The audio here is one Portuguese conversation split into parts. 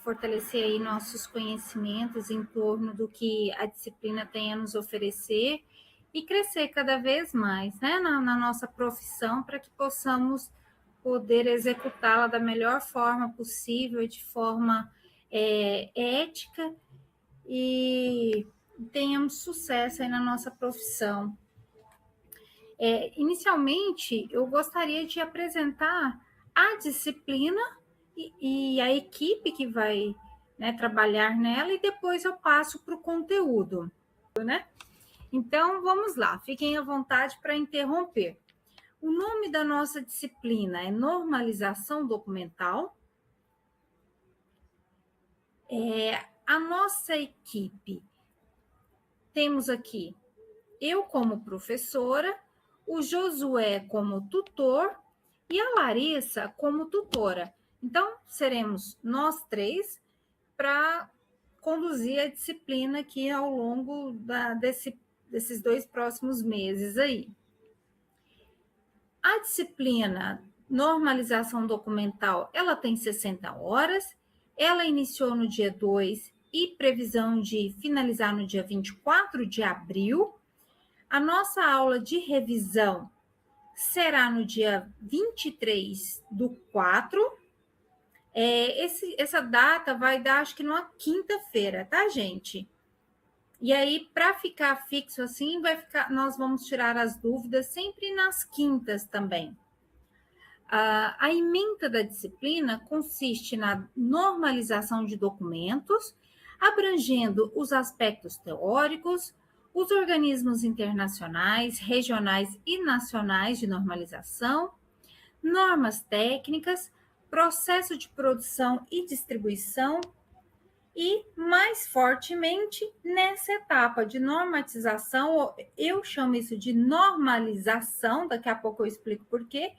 fortalecer aí nossos conhecimentos em torno do que a disciplina tem a nos oferecer e crescer cada vez mais, né, na nossa profissão, para que possamos poder executá-la da melhor forma possível, de forma ética, e tenhamos sucesso aí na nossa profissão. Inicialmente, eu gostaria de apresentar a disciplina e a equipe que vai, né, trabalhar nela, e depois eu passo para o conteúdo, né? Então, vamos lá, fiquem à vontade para interromper. O nome da nossa disciplina é Normalização Documental. A nossa equipe, temos aqui eu como professora, o Josué como tutor e a Larissa como tutora. Então, seremos nós três para conduzir a disciplina aqui ao longo desses 2 próximos meses aí. A disciplina Normalização Documental, ela tem 60 horas, ela iniciou no dia 2 e previsão de finalizar no dia 24 de abril. A nossa aula de revisão será no dia 23/4. Essa data vai dar, acho que numa quinta-feira, tá, gente? E aí, para ficar fixo assim, nós vamos tirar as dúvidas sempre nas quintas também. A ementa da disciplina consiste na normalização de documentos, abrangendo os aspectos teóricos, os organismos internacionais, regionais e nacionais de normalização, normas técnicas, processo de produção e distribuição, e, mais fortemente, nessa etapa de normatização, eu chamo isso de normalização, daqui a pouco eu explico por quê,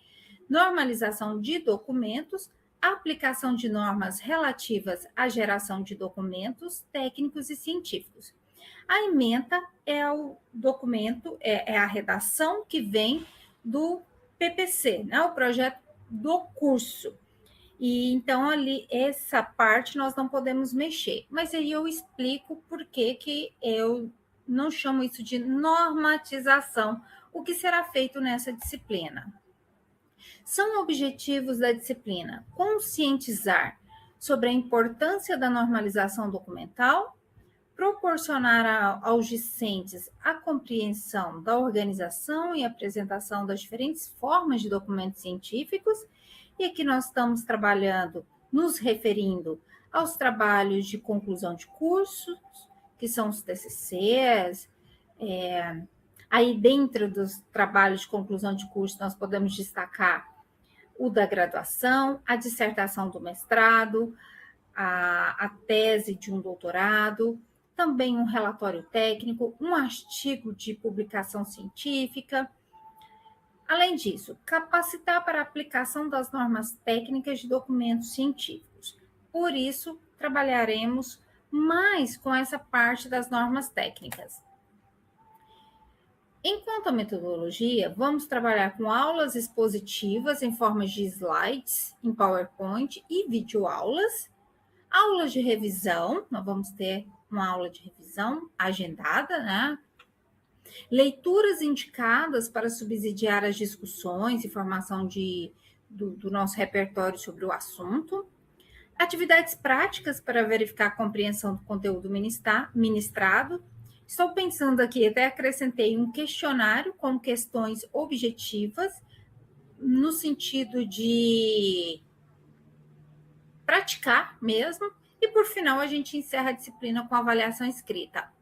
normalização de documentos, aplicação de normas relativas à geração de documentos técnicos e científicos. A ementa é o documento, é a redação que vem do PPC, né, o projeto do curso. E então, ali, essa parte nós não podemos mexer. Mas aí eu explico por que eu não chamo isso de normatização, o que será feito nessa disciplina. São objetivos da disciplina: conscientizar sobre a importância da normalização documental, proporcionar aos discentes a compreensão da organização e apresentação das diferentes formas de documentos científicos. E aqui nós estamos trabalhando, nos referindo aos trabalhos de conclusão de cursos, que são os TCCs. Aí, dentro dos trabalhos de conclusão de curso, nós podemos destacar o da graduação, a dissertação do mestrado, a tese de um doutorado, também um relatório técnico, um artigo de publicação científica. Além disso, capacitar para a aplicação das normas técnicas de documentos científicos. Por isso, trabalharemos mais com essa parte das normas técnicas. Enquanto à metodologia, vamos trabalhar com aulas expositivas em forma de slides, em PowerPoint e videoaulas, aulas de revisão, nós vamos ter uma aula de revisão agendada, né? Leituras indicadas para subsidiar as discussões e formação do nosso repertório sobre o assunto, atividades práticas para verificar a compreensão do conteúdo ministrado. Estou pensando aqui, até acrescentei um questionário com questões objetivas, no sentido de praticar mesmo, e por final a gente encerra a disciplina com avaliação escrita.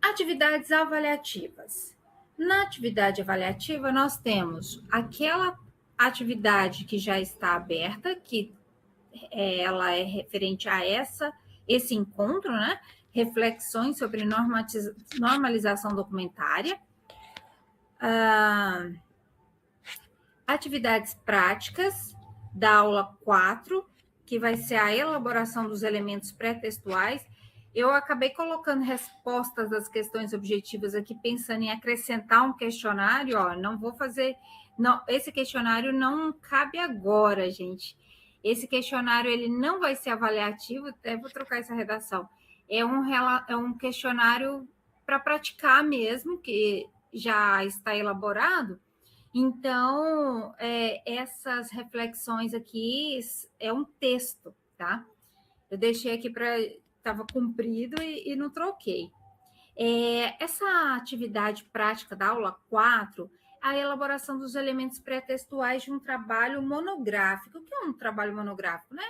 Atividades avaliativas. Na atividade avaliativa, nós temos aquela atividade que já está aberta, que ela é referente a esse encontro, né? Reflexões sobre normalização documentária. Atividades práticas da aula 4, que vai ser a elaboração dos elementos pré-textuais. Eu acabei colocando respostas das questões objetivas aqui, pensando em acrescentar um questionário. Não vou fazer... Não, esse questionário não cabe agora, gente. Esse questionário ele não vai ser avaliativo, até vou trocar essa redação. É um questionário para praticar mesmo, que já está elaborado. Então, essas reflexões aqui é um texto, tá? Eu deixei aqui para... Estava cumprido e não troquei. Essa atividade prática da aula 4, a elaboração dos elementos pré-textuais de um trabalho monográfico. O que é um trabalho monográfico, né?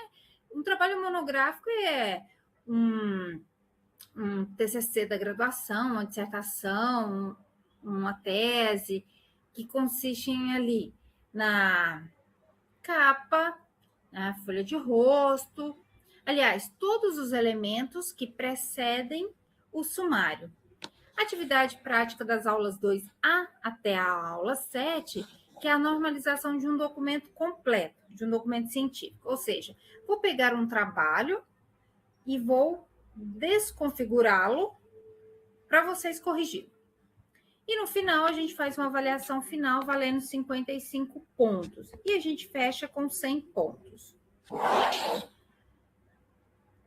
Um trabalho monográfico é um TCC da graduação, uma dissertação, uma tese, que consistem ali na capa, na folha de rosto, aliás, todos os elementos que precedem o sumário. Atividade prática das aulas 2A até a aula 7, que é a normalização de um documento completo, de um documento científico. Ou seja, vou pegar um trabalho e vou desconfigurá-lo para vocês corrigirem. E no final, a gente faz uma avaliação final valendo 55 pontos. E a gente fecha com 100 pontos.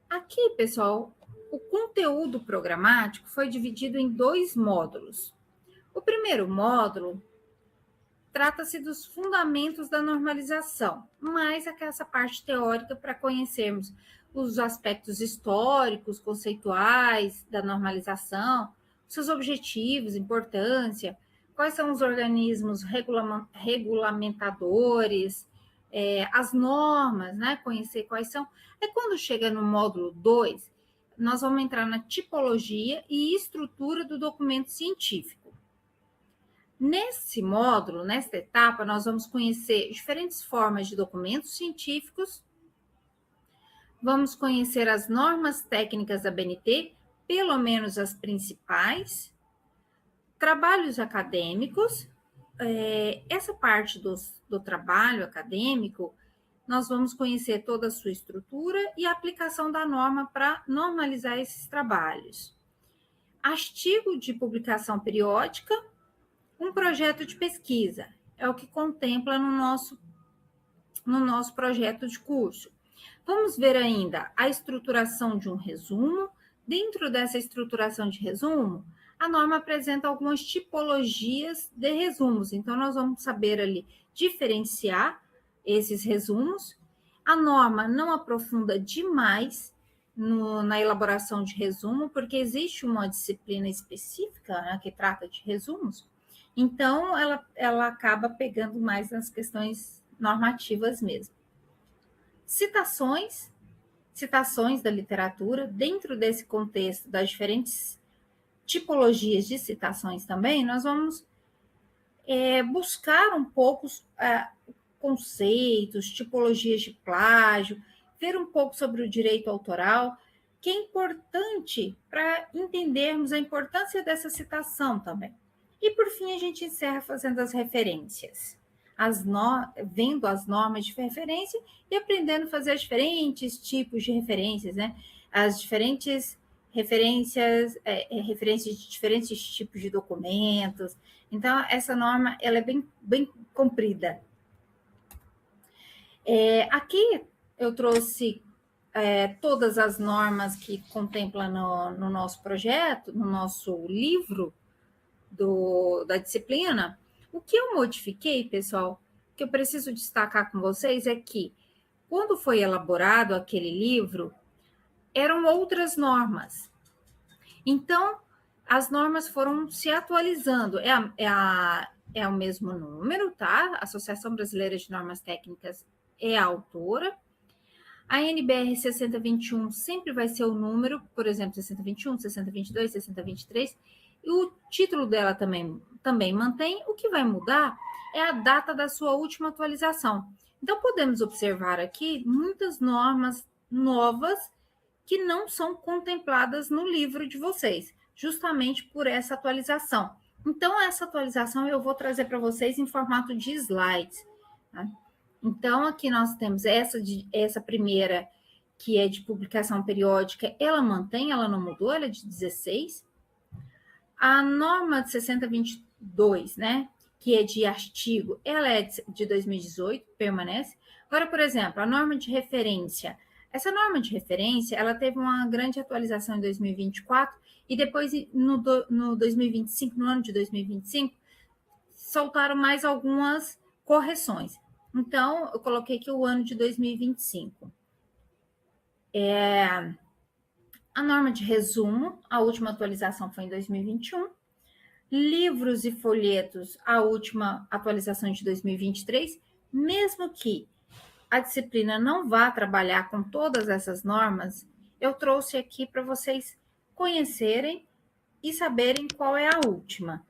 Aqui, pessoal, o conteúdo programático foi dividido em 2 módulos. O primeiro módulo trata-se dos fundamentos da normalização, mais essa parte teórica para conhecermos os aspectos históricos, conceituais da normalização, seus objetivos, importância, quais são os organismos regulamentadores, as normas, né? Conhecer quais são. Aí, quando chega no módulo 2, nós vamos entrar na tipologia e estrutura do documento científico. Nesse módulo, nesta etapa, nós vamos conhecer diferentes formas de documentos científicos, vamos conhecer as normas técnicas da BNT, pelo menos as principais, trabalhos acadêmicos. Essa parte do trabalho acadêmico, nós vamos conhecer toda a sua estrutura e a aplicação da norma para normalizar esses trabalhos. Artigo de publicação periódica, um projeto de pesquisa, é o que contempla no nosso projeto de curso. Vamos ver ainda a estruturação de um resumo. Dentro dessa estruturação de resumo, a norma apresenta algumas tipologias de resumos. Então, nós vamos saber ali diferenciar esses resumos. A norma não aprofunda demais na elaboração de resumo, porque existe uma disciplina específica, né, que trata de resumos. Então, ela acaba pegando mais nas questões normativas mesmo. Citações da literatura, dentro desse contexto das diferentes tipologias de citações também, nós vamos buscar um pouco conceitos, tipologias de plágio, ver um pouco sobre o direito autoral, que é importante para entendermos a importância dessa citação também. E, por fim, a gente encerra fazendo as referências, vendo as normas de referência e aprendendo a fazer os diferentes tipos de referências, né? As diferentes referências de diferentes tipos de documentos. Então, essa norma ela é bem comprida. Aqui eu trouxe todas as normas que contempla no nosso projeto, no nosso livro da disciplina. O que eu modifiquei, pessoal, que eu preciso destacar com vocês é que, quando foi elaborado aquele livro, eram outras normas. Então, as normas foram se atualizando. É o mesmo número, tá? A Associação Brasileira de Normas Técnicas é a autora. A NBR 6021 sempre vai ser o número, por exemplo, 6021, 6022, 6023, e o título dela também mantém. O que vai mudar é a data da sua última atualização. Então, podemos observar aqui muitas normas novas que não são contempladas no livro de vocês, justamente por essa atualização. Então, essa atualização eu vou trazer para vocês em formato de slides, tá? Então, aqui nós temos essa primeira, que é de publicação periódica, ela mantém, ela não mudou, ela é de 16. A norma de 6022, né, que é de artigo, ela é de 2018, permanece. Agora, por exemplo, a norma de referência. Essa norma de referência, ela teve uma grande atualização em 2024 e depois no 2025, no ano de 2025, soltaram mais algumas correções. Então, eu coloquei aqui o ano de 2025. A norma de resumo, a última atualização foi em 2021. Livros e folhetos, a última atualização de 2023. Mesmo que a disciplina não vá trabalhar com todas essas normas, eu trouxe aqui para vocês conhecerem e saberem qual é a última.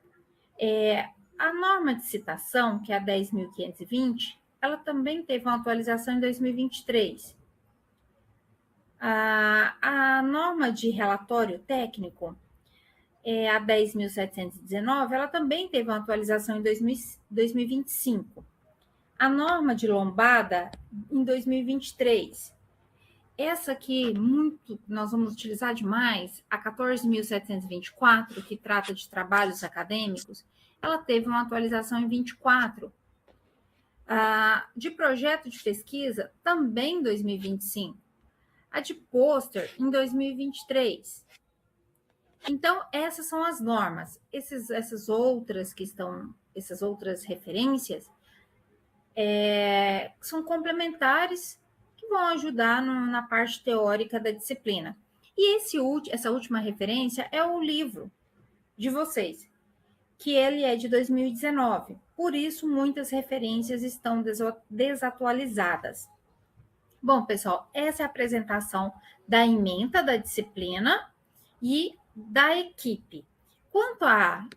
A norma de citação, que é a 10.520, ela também teve uma atualização em 2023. A norma de relatório técnico, a 10.719, ela também teve uma atualização em 2025. A norma de lombada, em 2023. Essa aqui, nós vamos utilizar demais, a 14.724, que trata de trabalhos acadêmicos, ela teve uma atualização em 24. De projeto de pesquisa, também em 2025. A de pôster, em 2023. Então, essas são as normas. Essas outras referências são complementares que vão ajudar na parte teórica da disciplina. E essa última referência é o livro de vocês, que ele é de 2019. Por isso, muitas referências estão desatualizadas. Bom, pessoal, essa é a apresentação da ementa da disciplina e da equipe. Quanto a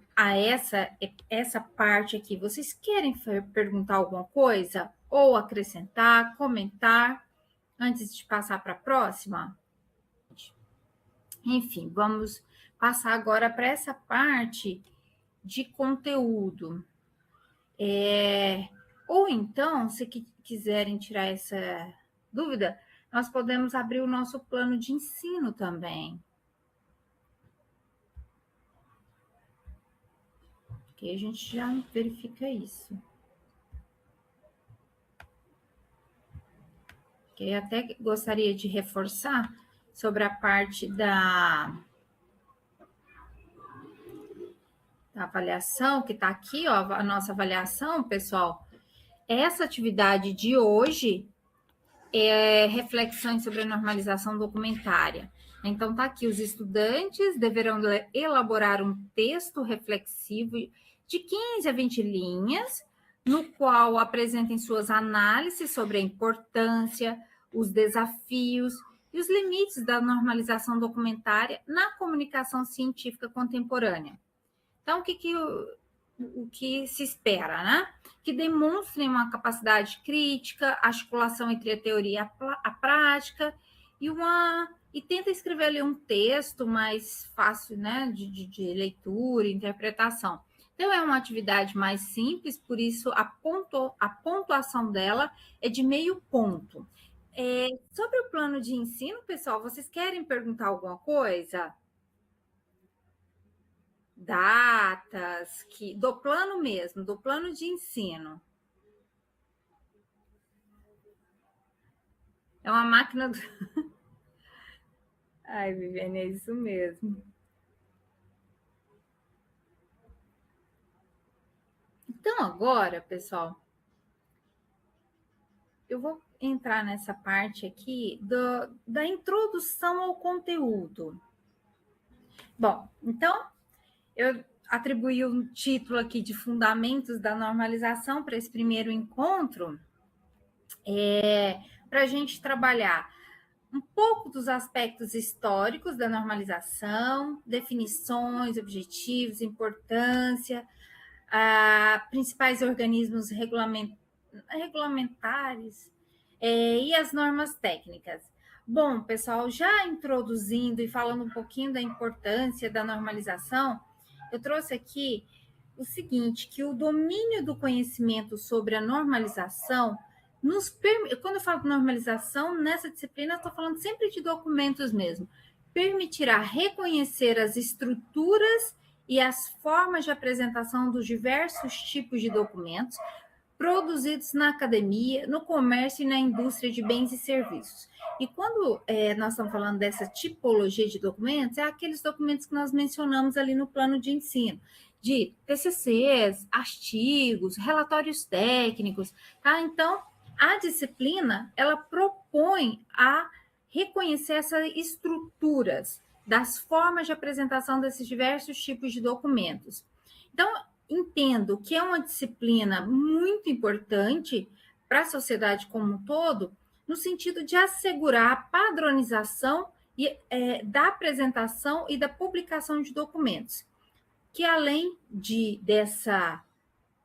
essa parte aqui, vocês querem perguntar alguma coisa? Ou acrescentar, comentar, antes de passar para a próxima? Enfim, vamos passar agora para essa parte de conteúdo. Ou então, se quiserem tirar essa dúvida, nós podemos abrir o nosso plano de ensino também. Que a gente já verifica isso. Que eu até gostaria de reforçar sobre a parte da avaliação, que está aqui, ó, a nossa avaliação, pessoal. Essa atividade de hoje é reflexões sobre a normalização documentária. Então, está aqui, os estudantes deverão elaborar um texto reflexivo de 15 a 20 linhas, no qual apresentem suas análises sobre a importância, os desafios e os limites da normalização documentária na comunicação científica contemporânea. Então, o que se espera, né? Que demonstrem uma capacidade crítica, articulação entre a teoria e a prática, e tenta escrever ali um texto mais fácil, né, de leitura e interpretação. Então, é uma atividade mais simples, por isso a pontuação dela é de meio ponto. Sobre o plano de ensino, pessoal, vocês querem perguntar alguma coisa? Datas, do plano mesmo, do plano de ensino. É uma máquina... Ai, Viviane, é isso mesmo. Então, agora, pessoal, eu vou entrar nessa parte aqui da introdução ao conteúdo. Bom, então, eu atribuí um título aqui de Fundamentos da Normalização para esse primeiro encontro, para a gente trabalhar um pouco dos aspectos históricos da normalização, definições, objetivos, importância, principais organismos regulamentares e as normas técnicas. Bom, pessoal, já introduzindo e falando um pouquinho da importância da normalização, eu trouxe aqui o seguinte, que o domínio do conhecimento sobre a normalização quando eu falo de normalização, nessa disciplina, eu estou falando sempre de documentos mesmo, permitirá reconhecer as estruturas e as formas de apresentação dos diversos tipos de documentos produzidos na academia, no comércio e na indústria de bens e serviços. E quando nós estamos falando dessa tipologia de documentos, é aqueles documentos que nós mencionamos ali no plano de ensino, de TCCs, artigos, relatórios técnicos, tá? Então, a disciplina, ela propõe a reconhecer essas estruturas das formas de apresentação desses diversos tipos de documentos. Então, entendo que é uma disciplina muito importante para a sociedade como um todo, no sentido de assegurar a padronização da apresentação e da publicação de documentos, que além dessa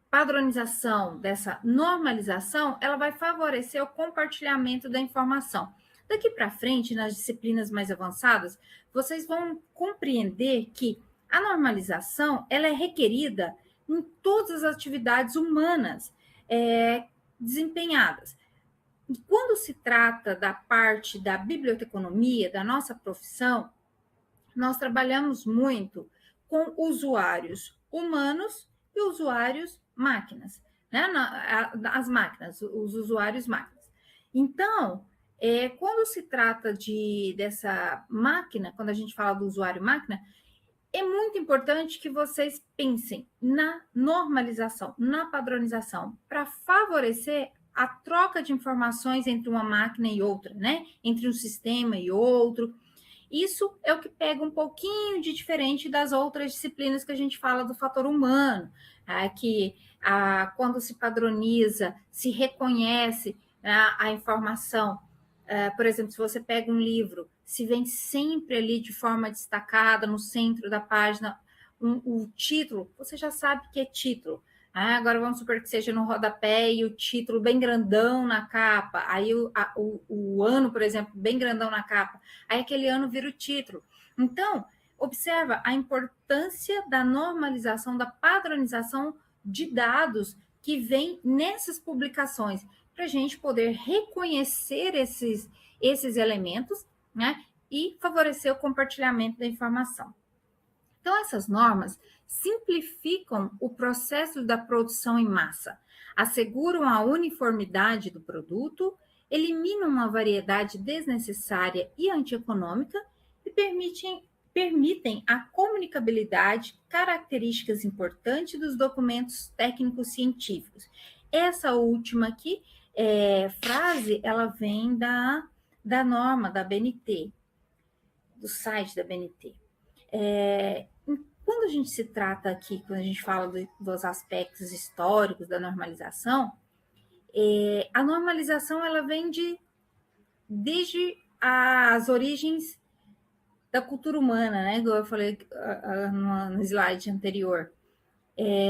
padronização, dessa normalização, ela vai favorecer o compartilhamento da informação. Daqui para frente, nas disciplinas mais avançadas, vocês vão compreender que a normalização ela é requerida em todas as atividades humanas desempenhadas. E quando se trata da parte da biblioteconomia, da nossa profissão, nós trabalhamos muito com usuários humanos e usuários máquinas, né? As máquinas, os usuários máquinas. Então, quando se trata dessa máquina, quando a gente fala do usuário máquina, é muito importante que vocês pensem na normalização, na padronização, para favorecer a troca de informações entre uma máquina e outra, né? Entre um sistema e outro. Isso é o que pega um pouquinho de diferente das outras disciplinas que a gente fala do fator humano, quando se padroniza, se reconhece a informação. Por exemplo, se você pega um livro, se vem sempre ali de forma destacada, no centro da página, o título, você já sabe que é título. Agora vamos supor que seja no rodapé e o título bem grandão na capa, aí o ano, por exemplo, bem grandão na capa, aí aquele ano vira o título. Então, observa a importância da normalização, da padronização de dados que vem nessas publicações, para a gente poder reconhecer esses elementos, né, e favorecer o compartilhamento da informação. Então, essas normas simplificam o processo da produção em massa, asseguram a uniformidade do produto, eliminam uma variedade desnecessária e antieconômica e permitem a comunicabilidade, características importantes dos documentos técnicos científicos. Essa última aqui, frase, ela vem da norma da BNT, do site da BNT. Quando a gente se trata aqui, quando a gente fala dos aspectos históricos da normalização, a normalização ela vem desde as origens da cultura humana, né? Como eu falei no slide anterior.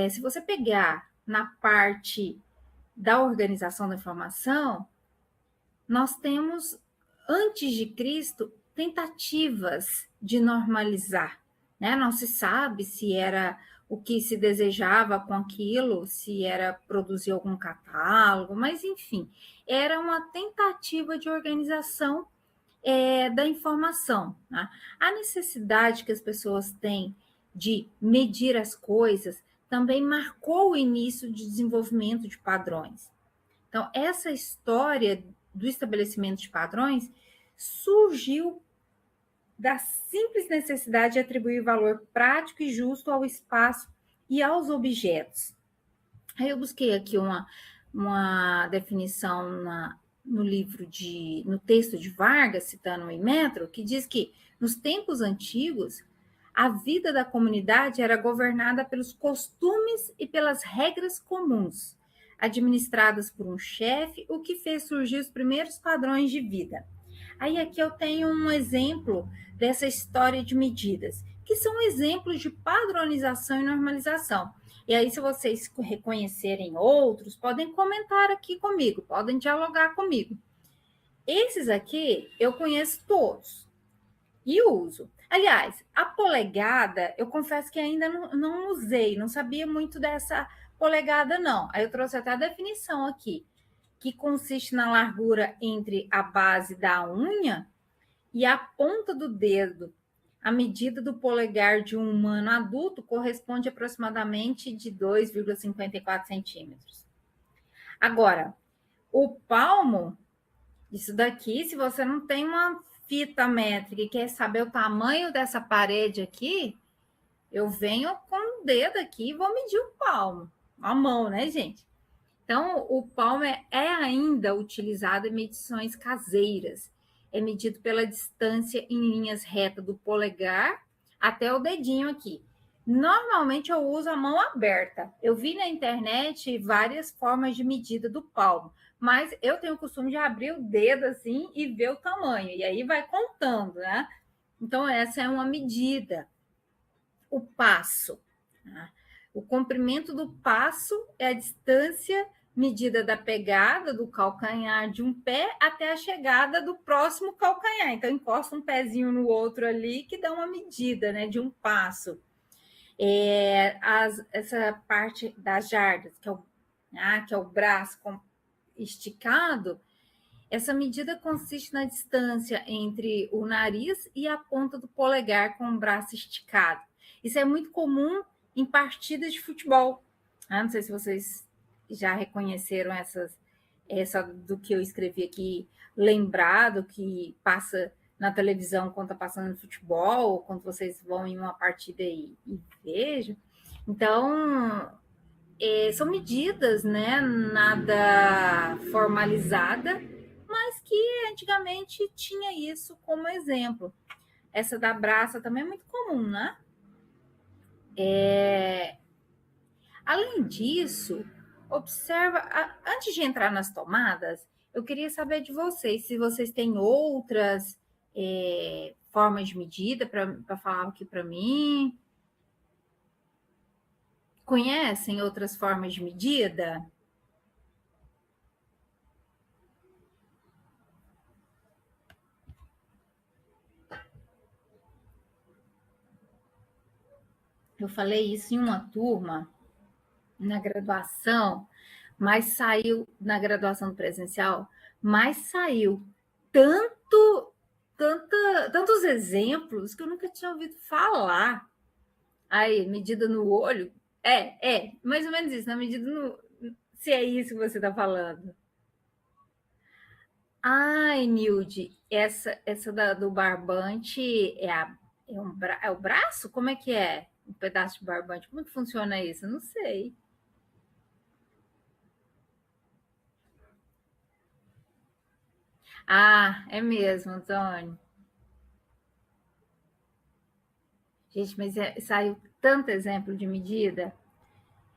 Se você pegar na parte da organização da informação, nós temos, antes de Cristo, tentativas de normalizar, né? Não se sabe se era o que se desejava com aquilo, se era produzir algum catálogo, mas, enfim, era uma tentativa de organização da informação. Né? A necessidade que as pessoas têm de medir as coisas também marcou o início de desenvolvimento de padrões. Então, essa história do estabelecimento de padrões surgiu da simples necessidade de atribuir valor prático e justo ao espaço e aos objetos. Aí eu busquei aqui uma definição no texto de Vargas, citando o Inmetro, que diz que nos tempos antigos a vida da comunidade era governada pelos costumes e pelas regras comuns, administradas por um chefe, o que fez surgir os primeiros padrões de vida. Aí aqui eu tenho um exemplo dessa história de medidas, que são exemplos de padronização e normalização. E aí, se vocês reconhecerem outros, podem comentar aqui comigo, podem dialogar comigo. Esses aqui eu conheço todos e uso. Aliás, a polegada, eu confesso que ainda não usei, não sabia muito dessa polegada, não. Aí eu trouxe até a definição aqui, que consiste na largura entre a base da unha e a ponta do dedo, a medida do polegar de um humano adulto corresponde aproximadamente de 2,54 centímetros. Agora, o palmo, isso daqui, se você não tem uma fita métrica e quer saber o tamanho dessa parede aqui, eu venho com o dedo aqui e vou medir o palmo. A mão, né, gente? Então, o palmo é ainda utilizado em medições caseiras. É medido pela distância em linhas retas do polegar até o dedinho aqui. Normalmente eu uso a mão aberta. Eu vi na internet várias formas de medida do palmo, mas eu tenho o costume de abrir o dedo assim e ver o tamanho, e aí vai contando, né? Então, essa é uma medida. O passo. Tá? O comprimento do passo é a distância medida da pegada do calcanhar de um pé até a chegada do próximo calcanhar. Então, encosta um pezinho no outro ali que dá uma medida, né, de um passo. Essa parte das jardas, que é o braço esticado, essa medida consiste na distância entre o nariz e a ponta do polegar com o braço esticado. Isso é muito comum em partidas de futebol. Não sei se vocês já reconheceram essa do que eu escrevi aqui, lembrado, que passa na televisão quando está passando no futebol, ou quando vocês vão em uma partida e vejam. Então, são medidas, né? Nada formalizada, mas que antigamente tinha isso como exemplo. Essa da braça também é muito comum, né? Além disso, observa, antes de entrar nas tomadas, eu queria saber de vocês, se vocês têm outras formas de medida para falar aqui para mim. Conhecem outras formas de medida? Eu falei isso em uma turma na graduação, mas saiu na graduação presencial, mas saiu tantos exemplos que eu nunca tinha ouvido falar. Aí, medida no olho, mais ou menos isso, na medida no, se é isso que você está falando. Ai, Nilde, essa do barbante é o braço? Como é que é? Um pedaço de barbante. Como é que funciona isso? Eu não sei. Ah, é mesmo, Antônio. Gente, mas saiu tanto exemplo de medida.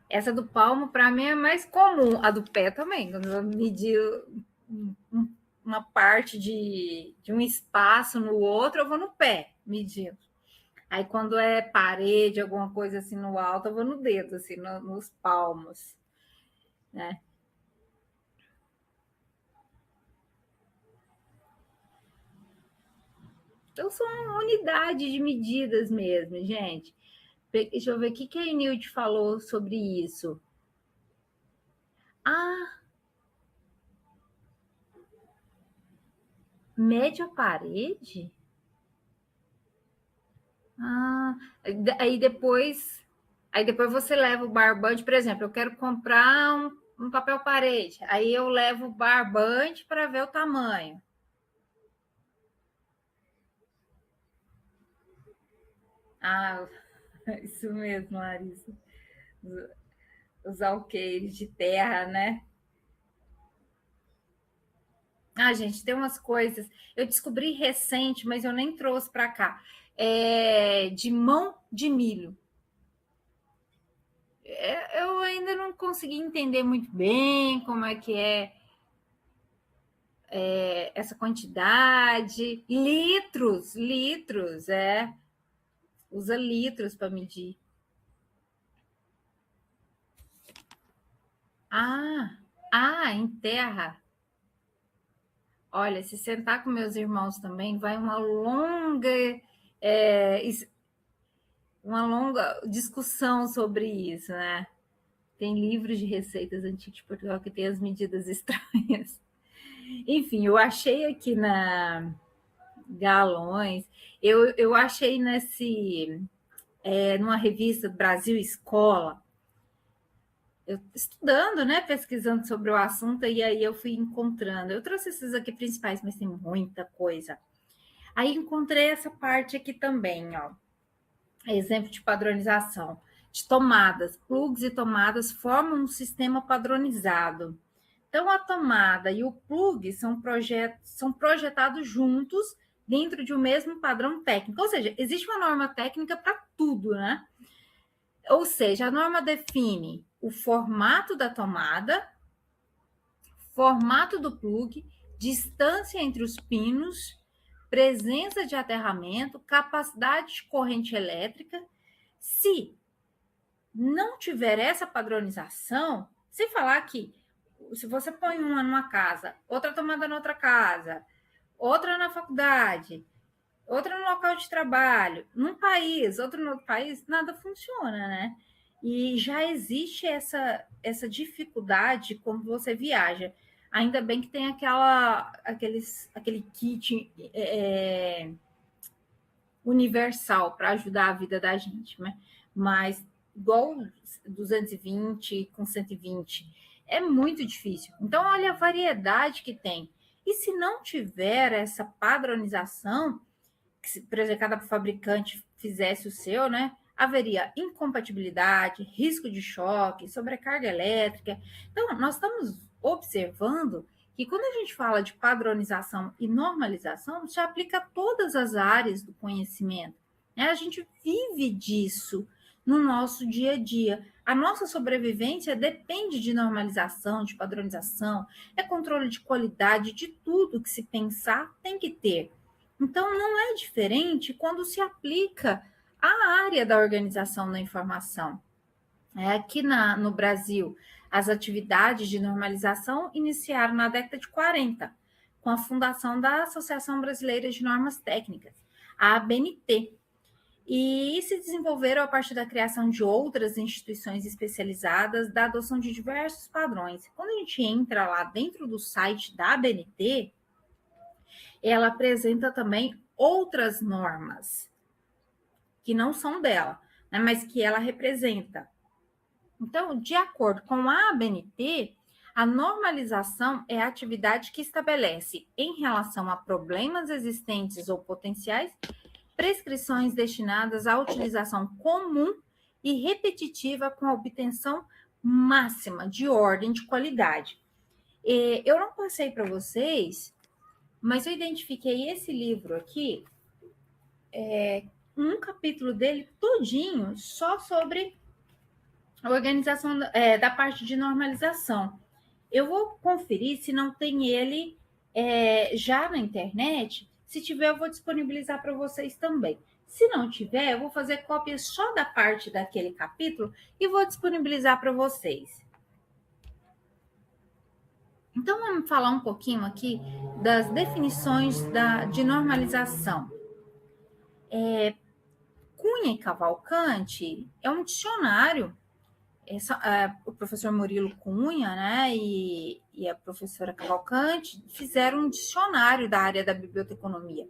Essa do palmo, para mim, é mais comum. A do pé também. Quando eu medir uma parte de um espaço no outro, eu vou no pé medindo. Aí, quando é parede, alguma coisa assim no alto, eu vou no dedo, assim, nos palmos, né? Então, são unidades de medidas mesmo, gente. Deixa eu ver o que a Enilde falou sobre isso. Ah, mede a parede? Ah, aí depois, aí depois você leva o barbante, por exemplo, eu quero comprar um papel parede, aí eu levo o barbante para ver o tamanho. Ah, isso mesmo, Larissa. Os alqueires de terra, né? Ah, gente, tem umas coisas. Eu descobri recente, mas eu nem trouxe para cá. De mão de milho. Eu ainda não consegui entender muito bem como é que essa quantidade. Litros, usa litros para medir. Em terra. Olha, se sentar com meus irmãos também, vai é, uma longa discussão sobre isso, né? Tem livros de receitas antigos de Portugal que tem as medidas estranhas. Enfim, eu achei aqui galões. Eu achei numa revista Brasil Escola, eu estudando, né, pesquisando sobre o assunto, e aí eu fui encontrando. Eu trouxe esses aqui principais, mas tem muita coisa. Aí encontrei essa parte aqui também, ó. Exemplo de padronização de tomadas. Plugs e tomadas formam um sistema padronizado. Então, a tomada e o plug são projetados juntos dentro de um mesmo padrão técnico. Ou seja, existe uma norma técnica para tudo, né? Ou seja, a norma define o formato da tomada, formato do plug, distância entre os pinos, presença de aterramento, capacidade de corrente elétrica. Se não tiver essa padronização, se falar que se você põe uma numa casa, outra tomada na outra casa, outra na faculdade, outra no local de trabalho, num país, outro no outro país, nada funciona, né? E já existe essa dificuldade quando você viaja. Ainda bem que tem aquele kit universal para ajudar a vida da gente, né? Mas igual 220 com 120 é muito difícil. Então, olha a variedade que tem. E se não tiver essa padronização, se, por exemplo, cada fabricante fizesse o seu, né? Haveria incompatibilidade, risco de choque, sobrecarga elétrica. Então, nós estamos observando que quando a gente fala de padronização e normalização, se aplica a todas as áreas do conhecimento. Né? A gente vive disso no nosso dia a dia. A nossa sobrevivência depende de normalização, de padronização, é controle de qualidade, de tudo que se pensar tem que ter. Então, não é diferente quando se aplica à área da organização da informação. Aqui no Brasil, as atividades de normalização iniciaram na década de 40, com a fundação da Associação Brasileira de Normas Técnicas, a ABNT, e se desenvolveram a partir da criação de outras instituições especializadas, da adoção de diversos padrões. Quando a gente entra lá dentro do site da ABNT, ela apresenta também outras normas que não são dela, né, mas que ela representa. Então, de acordo com a ABNT, a normalização é a atividade que estabelece, em relação a problemas existentes ou potenciais, prescrições destinadas à utilização comum e repetitiva com a obtenção máxima de ordem de qualidade. Eu não passei para vocês, mas eu identifiquei esse livro aqui, um capítulo dele todinho só sobre a organização da parte de normalização. Eu vou conferir se não tem ele já na internet. Se tiver, eu vou disponibilizar para vocês também. Se não tiver, eu vou fazer cópias só da parte daquele capítulo e vou disponibilizar para vocês. Então, vamos falar um pouquinho aqui das definições de normalização. Cunha e Cavalcante é um dicionário. O professor Murilo Cunha, né, e a professora Cavalcante fizeram um dicionário da área da biblioteconomia.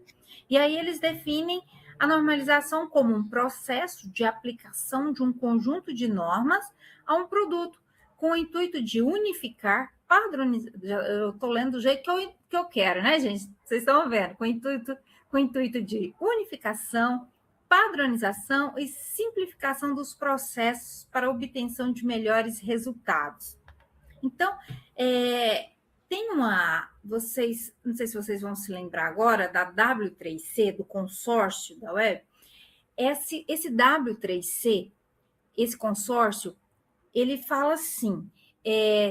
E aí eles definem a normalização como um processo de aplicação de um conjunto de normas a um produto, com o intuito de unificar, padronizar. Eu estou lendo do jeito que eu quero, né, gente? Vocês estão vendo? Com o intuito de unificação, padronização e simplificação dos processos para obtenção de melhores resultados. Então, tem vocês, não sei se vocês vão se lembrar agora, da W3C, do consórcio da web. Esse W3C, esse consórcio, ele fala assim,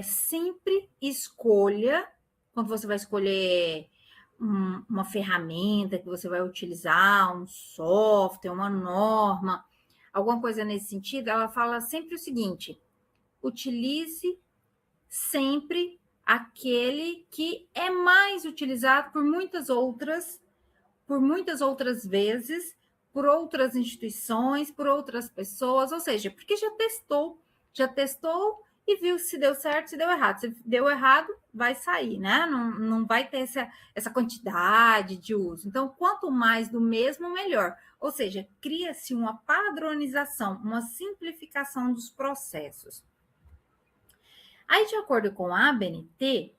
sempre escolha, quando você vai escolher uma ferramenta que você vai utilizar, um software, uma norma, alguma coisa nesse sentido, ela fala sempre o seguinte: utilize sempre aquele que é mais utilizado por muitas outras vezes, por outras instituições, por outras pessoas, ou seja, porque já testou e viu se deu certo, se deu errado. Se deu errado, vai sair, né? Não vai ter essa quantidade de uso. Então, quanto mais do mesmo, melhor. Ou seja, cria-se uma padronização, uma simplificação dos processos. Aí, de acordo com a ABNT,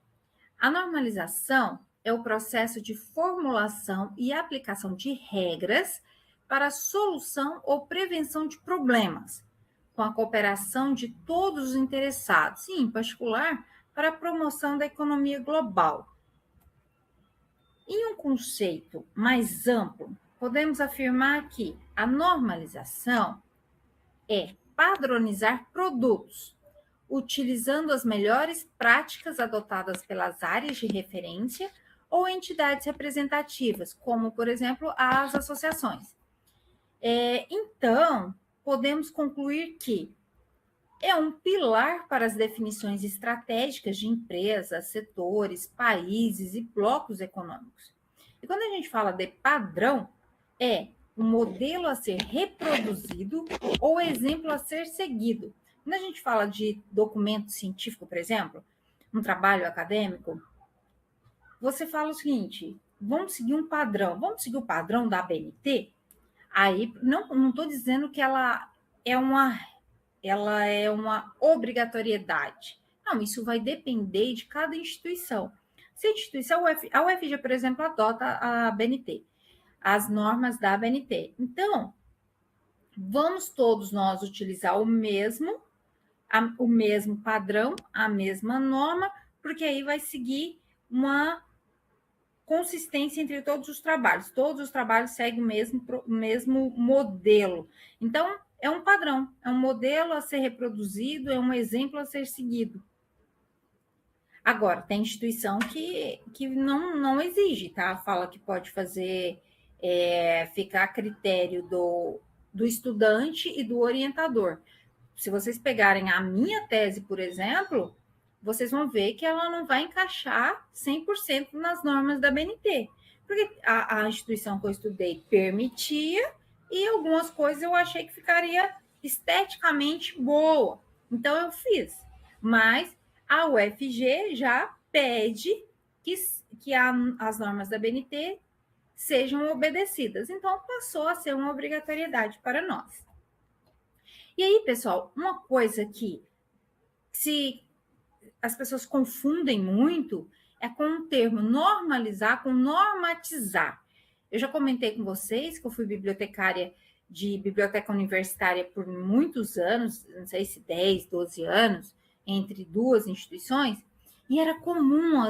a normalização é o processo de formulação e aplicação de regras para a solução ou prevenção de problemas, com a cooperação de todos os interessados, e, em particular, para a promoção da economia global. Em um conceito mais amplo, podemos afirmar que a normalização é padronizar produtos, utilizando as melhores práticas adotadas pelas áreas de referência ou entidades representativas, como, por exemplo, as associações. Então, podemos concluir que é um pilar para as definições estratégicas de empresas, setores, países e blocos econômicos. E quando a gente fala de padrão, é um modelo a ser reproduzido ou exemplo a ser seguido. Quando a gente fala de documento científico, por exemplo, um trabalho acadêmico, você fala o seguinte: vamos seguir um padrão, vamos seguir o padrão da ABNT? Aí, não estou dizendo que ela é uma obrigatoriedade. Não, isso vai depender de cada instituição. Se a instituição, a UFG, por exemplo, adota a ABNT, as normas da ABNT. Então, vamos todos nós utilizar o mesmo padrão, a mesma norma, porque aí vai seguir uma consistência entre todos os trabalhos. Todos os trabalhos seguem o mesmo modelo. Então, é um padrão, é um modelo a ser reproduzido, é um exemplo a ser seguido. Agora, tem instituição que não exige, tá? Fala que pode fazer, ficar a critério do estudante e do orientador. Se vocês pegarem a minha tese, por exemplo, vocês vão ver que ela não vai encaixar 100% nas normas da BNT, porque a instituição que eu estudei permitia e algumas coisas eu achei que ficaria esteticamente boa. Então, eu fiz. Mas a UFG já pede que as normas da BNT sejam obedecidas. Então, passou a ser uma obrigatoriedade para nós. E aí, pessoal, uma coisa que se as pessoas confundem muito é com o termo normalizar com normatizar. Eu já comentei com vocês que eu fui bibliotecária de biblioteca universitária por muitos anos, não sei se 10, 12 anos, entre duas instituições, e era comum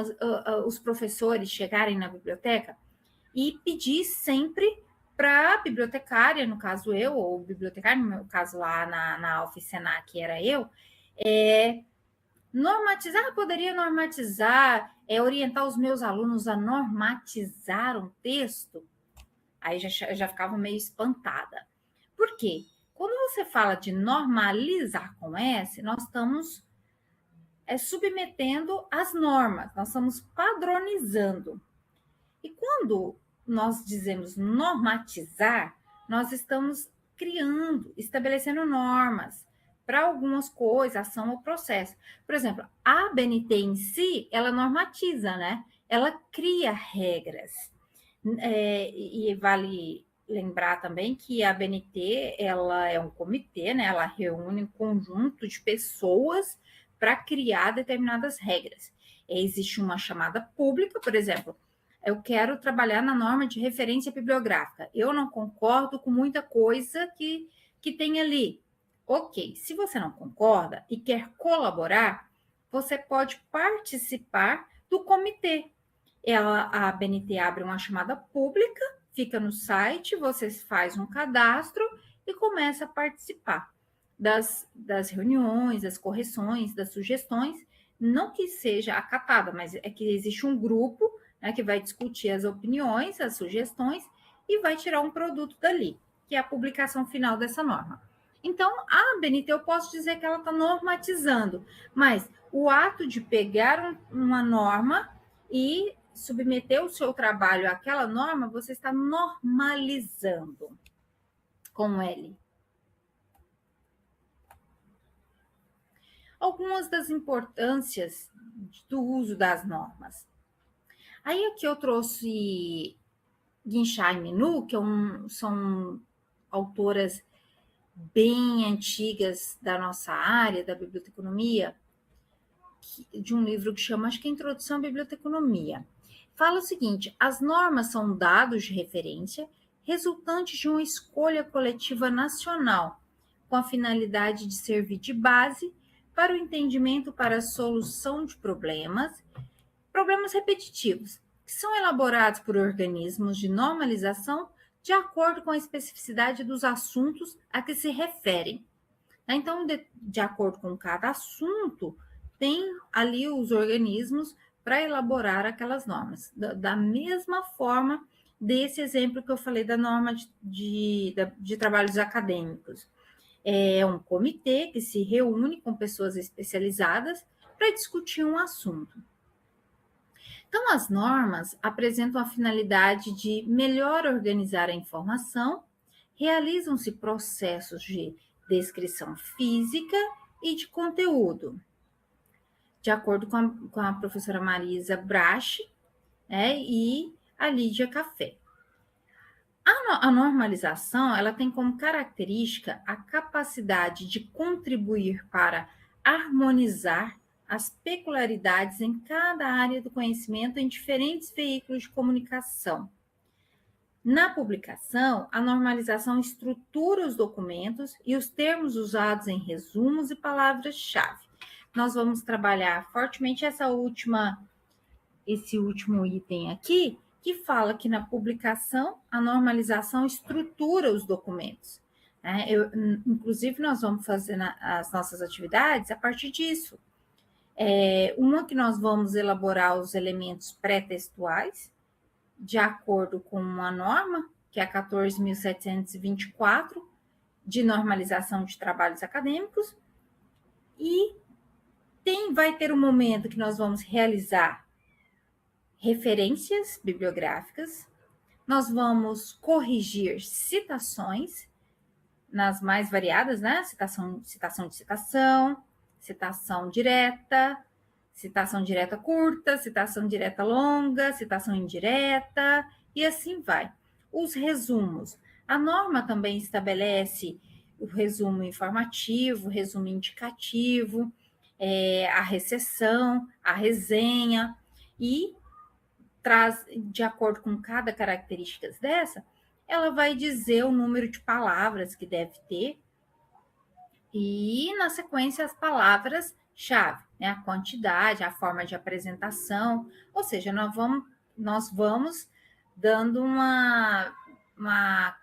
os professores chegarem na biblioteca e pedir sempre para a bibliotecária, no caso eu, ou bibliotecário, no meu caso lá na UFSENAC era eu, normatizar, poderia normatizar, orientar os meus alunos a normatizar um texto. Aí já ficava meio espantada. Por quê? Quando você fala de normalizar com S, nós estamos submetendo as normas, nós estamos padronizando. E quando nós dizemos normatizar, nós estamos criando, estabelecendo normas para algumas coisas, ação ou processo. Por exemplo, a ABNT em si, ela normatiza, né? Ela cria regras. E vale lembrar também que a ABNT, ela é um comitê, né? Ela reúne um conjunto de pessoas para criar determinadas regras. Existe uma chamada pública, por exemplo, eu quero trabalhar na norma de referência bibliográfica. Eu não concordo com muita coisa que tem ali. Ok, se você não concorda e quer colaborar, você pode participar do comitê. A ABNT abre uma chamada pública, fica no site, você faz um cadastro e começa a participar das reuniões, das correções, das sugestões. Não que seja acatada, mas é que existe um grupo, né, que vai discutir as opiniões, as sugestões e vai tirar um produto dali, que é a publicação final dessa norma. Então, a ABNT, eu posso dizer que ela está normatizando, mas o ato de pegar uma norma e submeter o seu trabalho àquela norma, você está normalizando com L. algumas das importâncias do uso das normas. Aí aqui eu trouxe Guinchai e Minu, que são autoras bem antigas da nossa área, da biblioteconomia, de um livro que chama, acho que é Introdução à Biblioteconomia. Fala o seguinte: as normas são dados de referência resultantes de uma escolha coletiva nacional, com a finalidade de servir de base para o entendimento para a solução de problemas repetitivos, que são elaborados por organismos de normalização de acordo com a especificidade dos assuntos a que se referem. Então, de acordo com cada assunto, tem ali os organismos para elaborar aquelas normas. Da mesma forma desse exemplo que eu falei da norma de trabalhos acadêmicos. É um comitê que se reúne com pessoas especializadas para discutir um assunto. Então, as normas apresentam a finalidade de melhor organizar a informação, realizam-se processos de descrição física e de conteúdo. De acordo com a professora Marisa Brache, e a Lídia Café. A normalização, ela tem como característica a capacidade de contribuir para harmonizar as peculiaridades em cada área do conhecimento em diferentes veículos de comunicação. Na publicação, a normalização estrutura os documentos e os termos usados em resumos e palavras-chave. Nós vamos trabalhar fortemente esse último item aqui, que fala que na publicação, a normalização estrutura os documentos. Inclusive, nós vamos fazer as nossas atividades a partir disso. Uma que nós vamos elaborar os elementos pré-textuais, de acordo com uma norma, que é a 14.724, de normalização de trabalhos acadêmicos, e vai ter um momento que nós vamos realizar referências bibliográficas, nós vamos corrigir citações, nas mais variadas, né? Citação de citação, citação direta curta, citação direta longa, citação indireta, e assim vai. Os resumos. A norma também estabelece o resumo informativo, o resumo indicativo, a recessão, a resenha, e traz, de acordo com cada característica dessa, ela vai dizer o número de palavras que deve ter, e, na sequência, as palavras-chave, né? A quantidade, a forma de apresentação, ou seja, nós vamos dando uma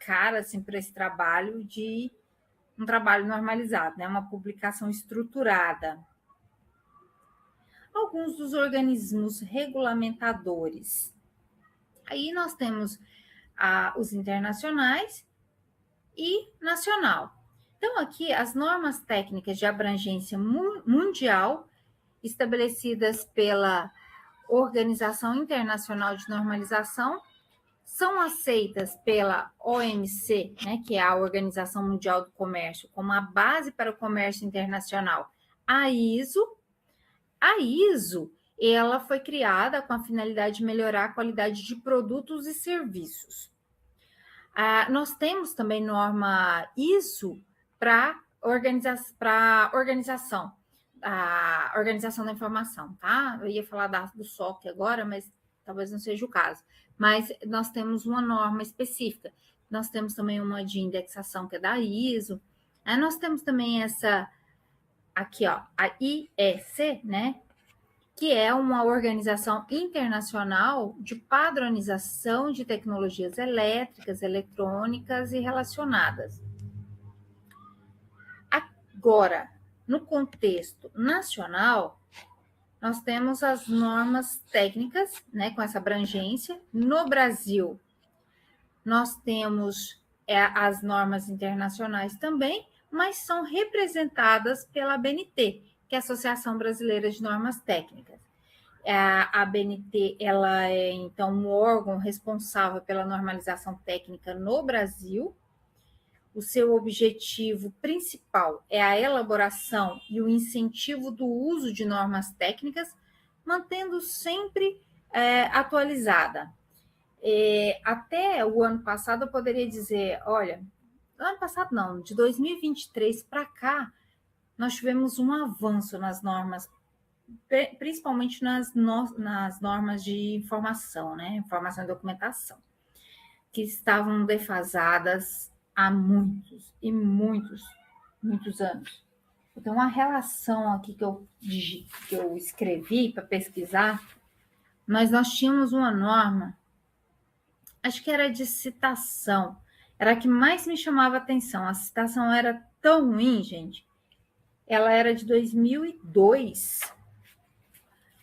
cara assim, para esse trabalho de um trabalho normalizado, né? Uma publicação estruturada. Alguns dos organismos regulamentadores. Aí nós temos os internacionais e nacional. Então, aqui, as normas técnicas de abrangência mundial, estabelecidas pela Organização Internacional de Normalização, são aceitas pela OMC, né, que é a Organização Mundial do Comércio, como a base para o comércio internacional. A ISO, ela foi criada com a finalidade de melhorar a qualidade de produtos e serviços. Nós temos também norma ISO para organização, a organização da informação, tá? Eu ia falar do SOC agora, mas talvez não seja o caso. Mas nós temos uma norma específica. Nós temos também uma de indexação, que é da ISO. Nós temos também essa aqui, ó, a IEC, né? Que é uma organização internacional de padronização de tecnologias elétricas, eletrônicas e relacionadas. Agora, no contexto nacional, nós temos as normas técnicas, né, com essa abrangência. No Brasil, nós temos as normas internacionais também, mas são representadas pela ABNT, que é a Associação Brasileira de Normas Técnicas. A ABNT, ela é, então, um órgão responsável pela normalização técnica no Brasil. o seu objetivo principal é a elaboração e o incentivo do uso de normas técnicas, mantendo sempre atualizada. Até o ano passado, eu poderia dizer, olha, ano passado não, de 2023 para cá, nós tivemos um avanço nas normas, principalmente nas normas de informação, né? Informação e documentação, que estavam defasadas há muitos anos. Então, uma relação aqui que eu escrevi para pesquisar, mas nós tínhamos uma norma, acho que era de citação, era a que mais me chamava a atenção. A citação era tão ruim, gente. Ela era de 2002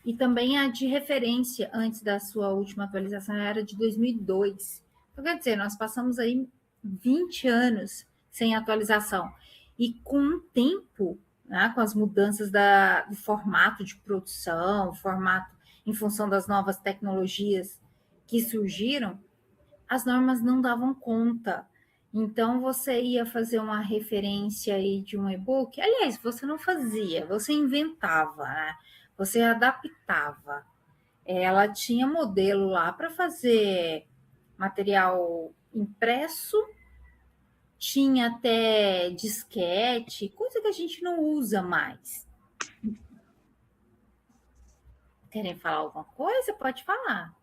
e também a de referência antes da sua última atualização era de 2002. Então, quer dizer, nós passamos aí 20 anos sem atualização. E com o tempo, né, com as mudanças do formato de produção, formato em função das novas tecnologias que surgiram, as normas não davam conta. Então, você ia fazer uma referência aí de um e-book. Aliás, você não fazia, você inventava, né? Você adaptava. Ela tinha modelo lá para fazer material impresso, tinha até disquete, coisa que a gente não usa mais. Querem falar alguma coisa? Pode falar.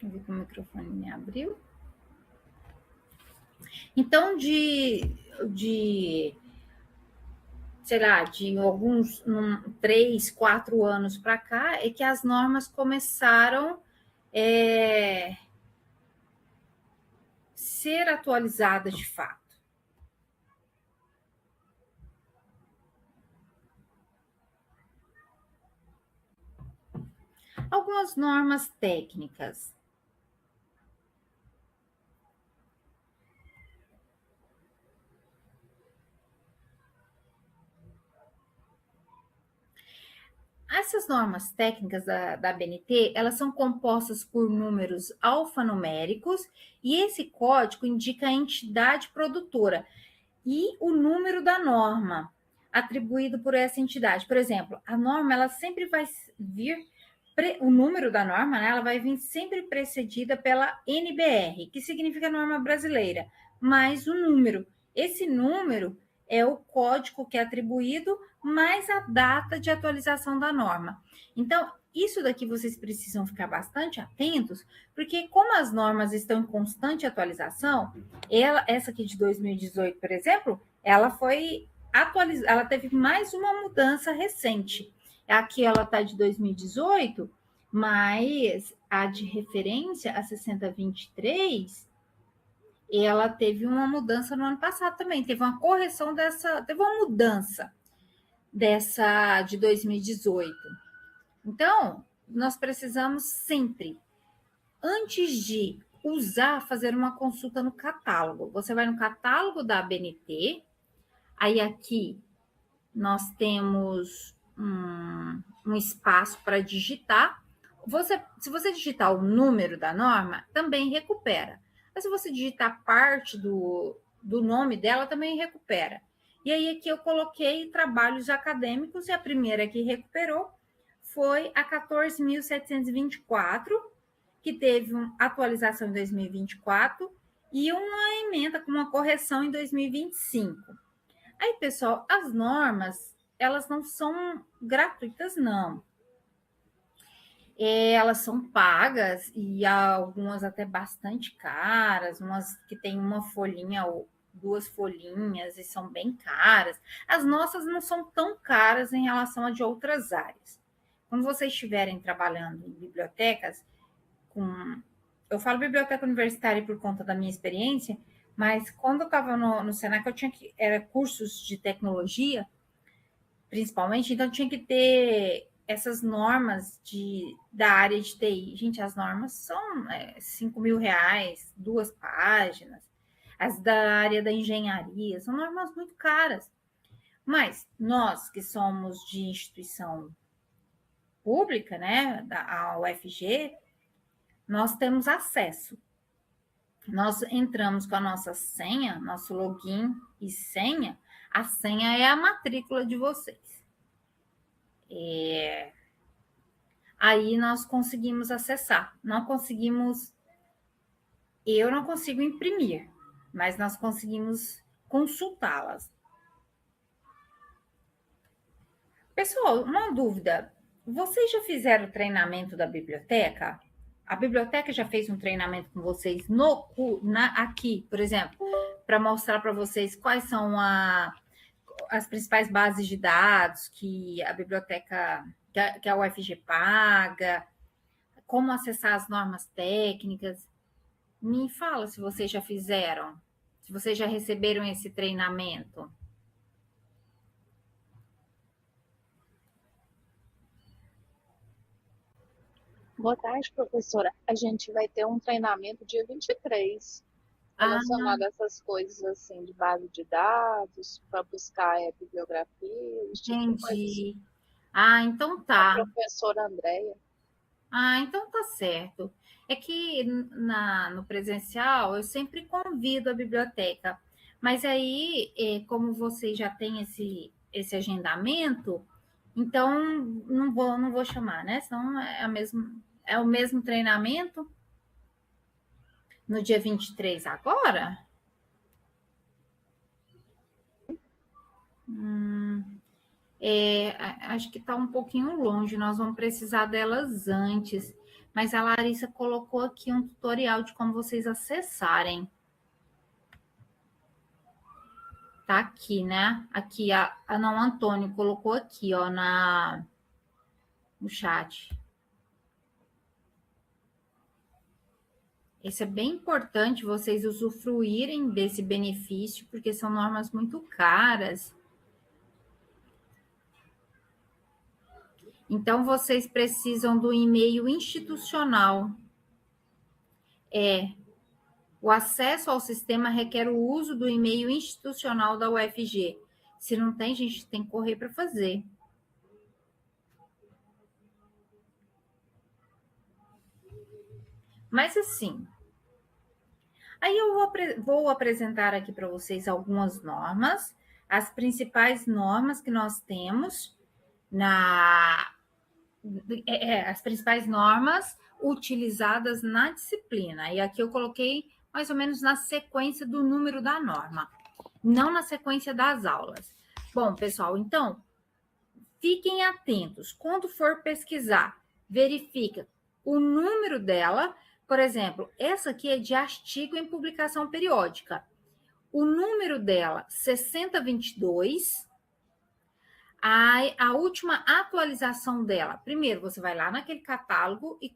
Eu vi que o microfone me abriu. Então, sei lá, de alguns 3, 4 anos para cá, é que as normas começaram ser atualizadas de fato. Algumas normas técnicas. Essas normas técnicas da ABNT, elas são compostas por números alfanuméricos e esse código indica a entidade produtora e o número da norma atribuído por essa entidade. Por exemplo, a norma, ela sempre vai vir, o número da norma, né, ela vai vir sempre precedida pela NBR, que significa norma brasileira, mais o número. Esse número é o código que é atribuído, mais a data de atualização da norma. Então, isso daqui vocês precisam ficar bastante atentos, porque como as normas estão em constante atualização, essa aqui de 2018, por exemplo, ela foi atualizada, ela teve mais uma mudança recente. Aqui ela está de 2018, mas a de referência, a 6023, ela teve uma mudança no ano passado também, teve uma correção teve uma mudança dessa de 2018. Então, nós precisamos sempre, antes de usar, fazer uma consulta no catálogo. Você vai no catálogo da ABNT, aí aqui nós temos um espaço para digitar. Se você digitar o número da norma, também recupera. Mas se você digitar parte do nome dela, também recupera. E aí aqui eu coloquei trabalhos acadêmicos e a primeira que recuperou foi a 14.724, que teve uma atualização em 2024 e uma emenda com uma correção em 2025. Aí, pessoal, as normas, elas não são gratuitas, não. Elas são pagas e algumas até bastante caras, umas que tem uma folhinha ou 2 folhinhas e são bem caras. As nossas não são tão caras em relação a de outras áreas. Quando vocês estiverem trabalhando em bibliotecas, eu falo biblioteca universitária por conta da minha experiência, mas quando eu estava no Senac, era cursos de tecnologia, principalmente, então tinha que ter essas normas da área de TI. Gente, as normas são R$5.000, 2 páginas. As da área da engenharia são normas muito caras. Mas nós que somos de instituição pública, né, a UFG, nós temos acesso. Nós entramos com a nossa senha, nosso login e senha. A senha é a matrícula de vocês. Aí nós conseguimos acessar. Eu não consigo imprimir, mas nós conseguimos consultá-las. Pessoal, uma dúvida. Vocês já fizeram o treinamento da biblioteca? A biblioteca já fez um treinamento com vocês aqui, por exemplo, para mostrar para vocês quais são as principais bases de dados que a biblioteca, que a UFG paga, como acessar as normas técnicas. Me fala se vocês já fizeram, se vocês já receberam esse treinamento. Boa tarde, professora. A gente vai ter um treinamento dia 23, relacionado a essas coisas assim, de base de dados, para buscar bibliografia, esse tipo de coisa assim. Entendi. Então Com a tá. professora Andréia. Então tá certo. É que no presencial eu sempre convido a biblioteca, mas aí, como vocês já têm esse agendamento, então não vou chamar, né? Senão é o mesmo treinamento no dia 23 agora? Acho que está um pouquinho longe, nós vamos precisar delas antes. Mas a Larissa colocou aqui um tutorial de como vocês acessarem. Tá aqui, né? Aqui, não, Antônio colocou aqui, ó, no chat. Isso é bem importante vocês usufruírem desse benefício, porque são normas muito caras. Então, vocês precisam do e-mail institucional. O acesso ao sistema requer o uso do e-mail institucional da UFG. Se não tem, a gente tem que correr para fazer. Mas assim, aí eu vou apresentar aqui para vocês algumas normas, as principais normas que nós temos as principais normas utilizadas na disciplina. E aqui eu coloquei mais ou menos na sequência do número da norma, não na sequência das aulas. Bom, pessoal, então, fiquem atentos. Quando for pesquisar, verifica o número dela. Por exemplo, essa aqui é de artigo em publicação periódica. O número dela, 6022. A última atualização dela. Primeiro, você vai lá naquele catálogo e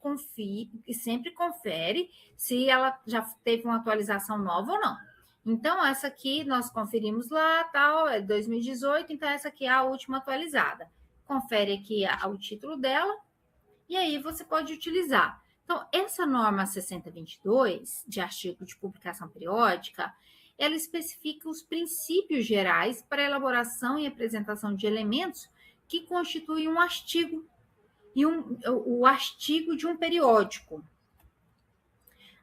sempre confere se ela já teve uma atualização nova ou não. Então, essa aqui nós conferimos lá, tal, é 2018, então essa aqui é a última atualizada. Confere aqui o título dela e aí você pode utilizar. Então, essa norma 6022, de artigo de publicação periódica, ela especifica os princípios gerais para a elaboração e apresentação de elementos que constituem um artigo o artigo de um periódico.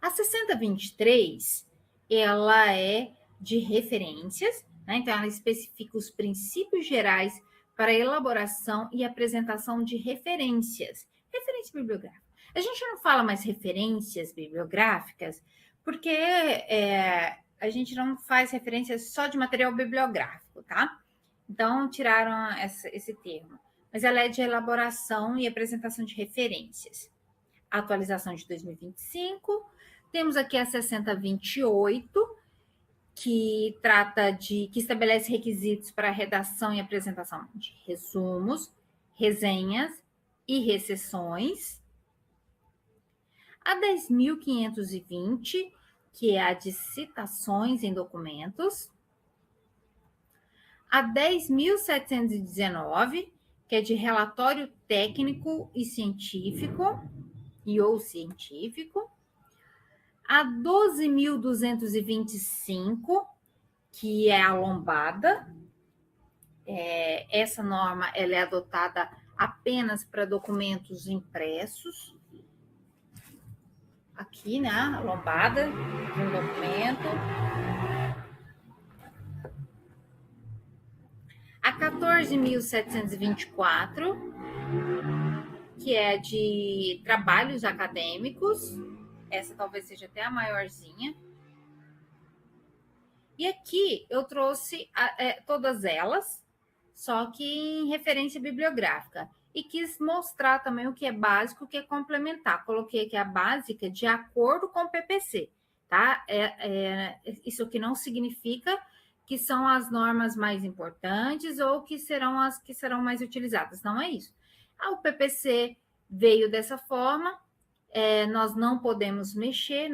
A 6023, ela é de referências, né? Então ela especifica os princípios gerais para a elaboração e apresentação de referências. Referência bibliográfica. A gente não fala mais referências bibliográficas porque a gente não faz referências só de material bibliográfico, tá? Então, tiraram esse termo. Mas ela é de elaboração e apresentação de referências. A atualização de 2025. Temos aqui a 6028, que estabelece requisitos para a redação e apresentação de resumos, resenhas e recessões. A 10.520, que é a de citações em documentos. A 10.719, que é de relatório técnico e científico, ou científico. A 12.225, que é a lombada. Essa norma ela é adotada apenas para documentos impressos. aqui, né, a lombada de um documento. A 14.724, que é de trabalhos acadêmicos. Essa talvez seja até a maiorzinha. E aqui eu trouxe todas elas, só que em referência bibliográfica. E quis mostrar também o que é básico e o que é complementar. Coloquei aqui a básica de acordo com o PPC, tá? Isso aqui não significa que são as normas mais importantes ou que serão as que serão mais utilizadas. Não é isso. O PPC veio dessa forma, nós não podemos mexer,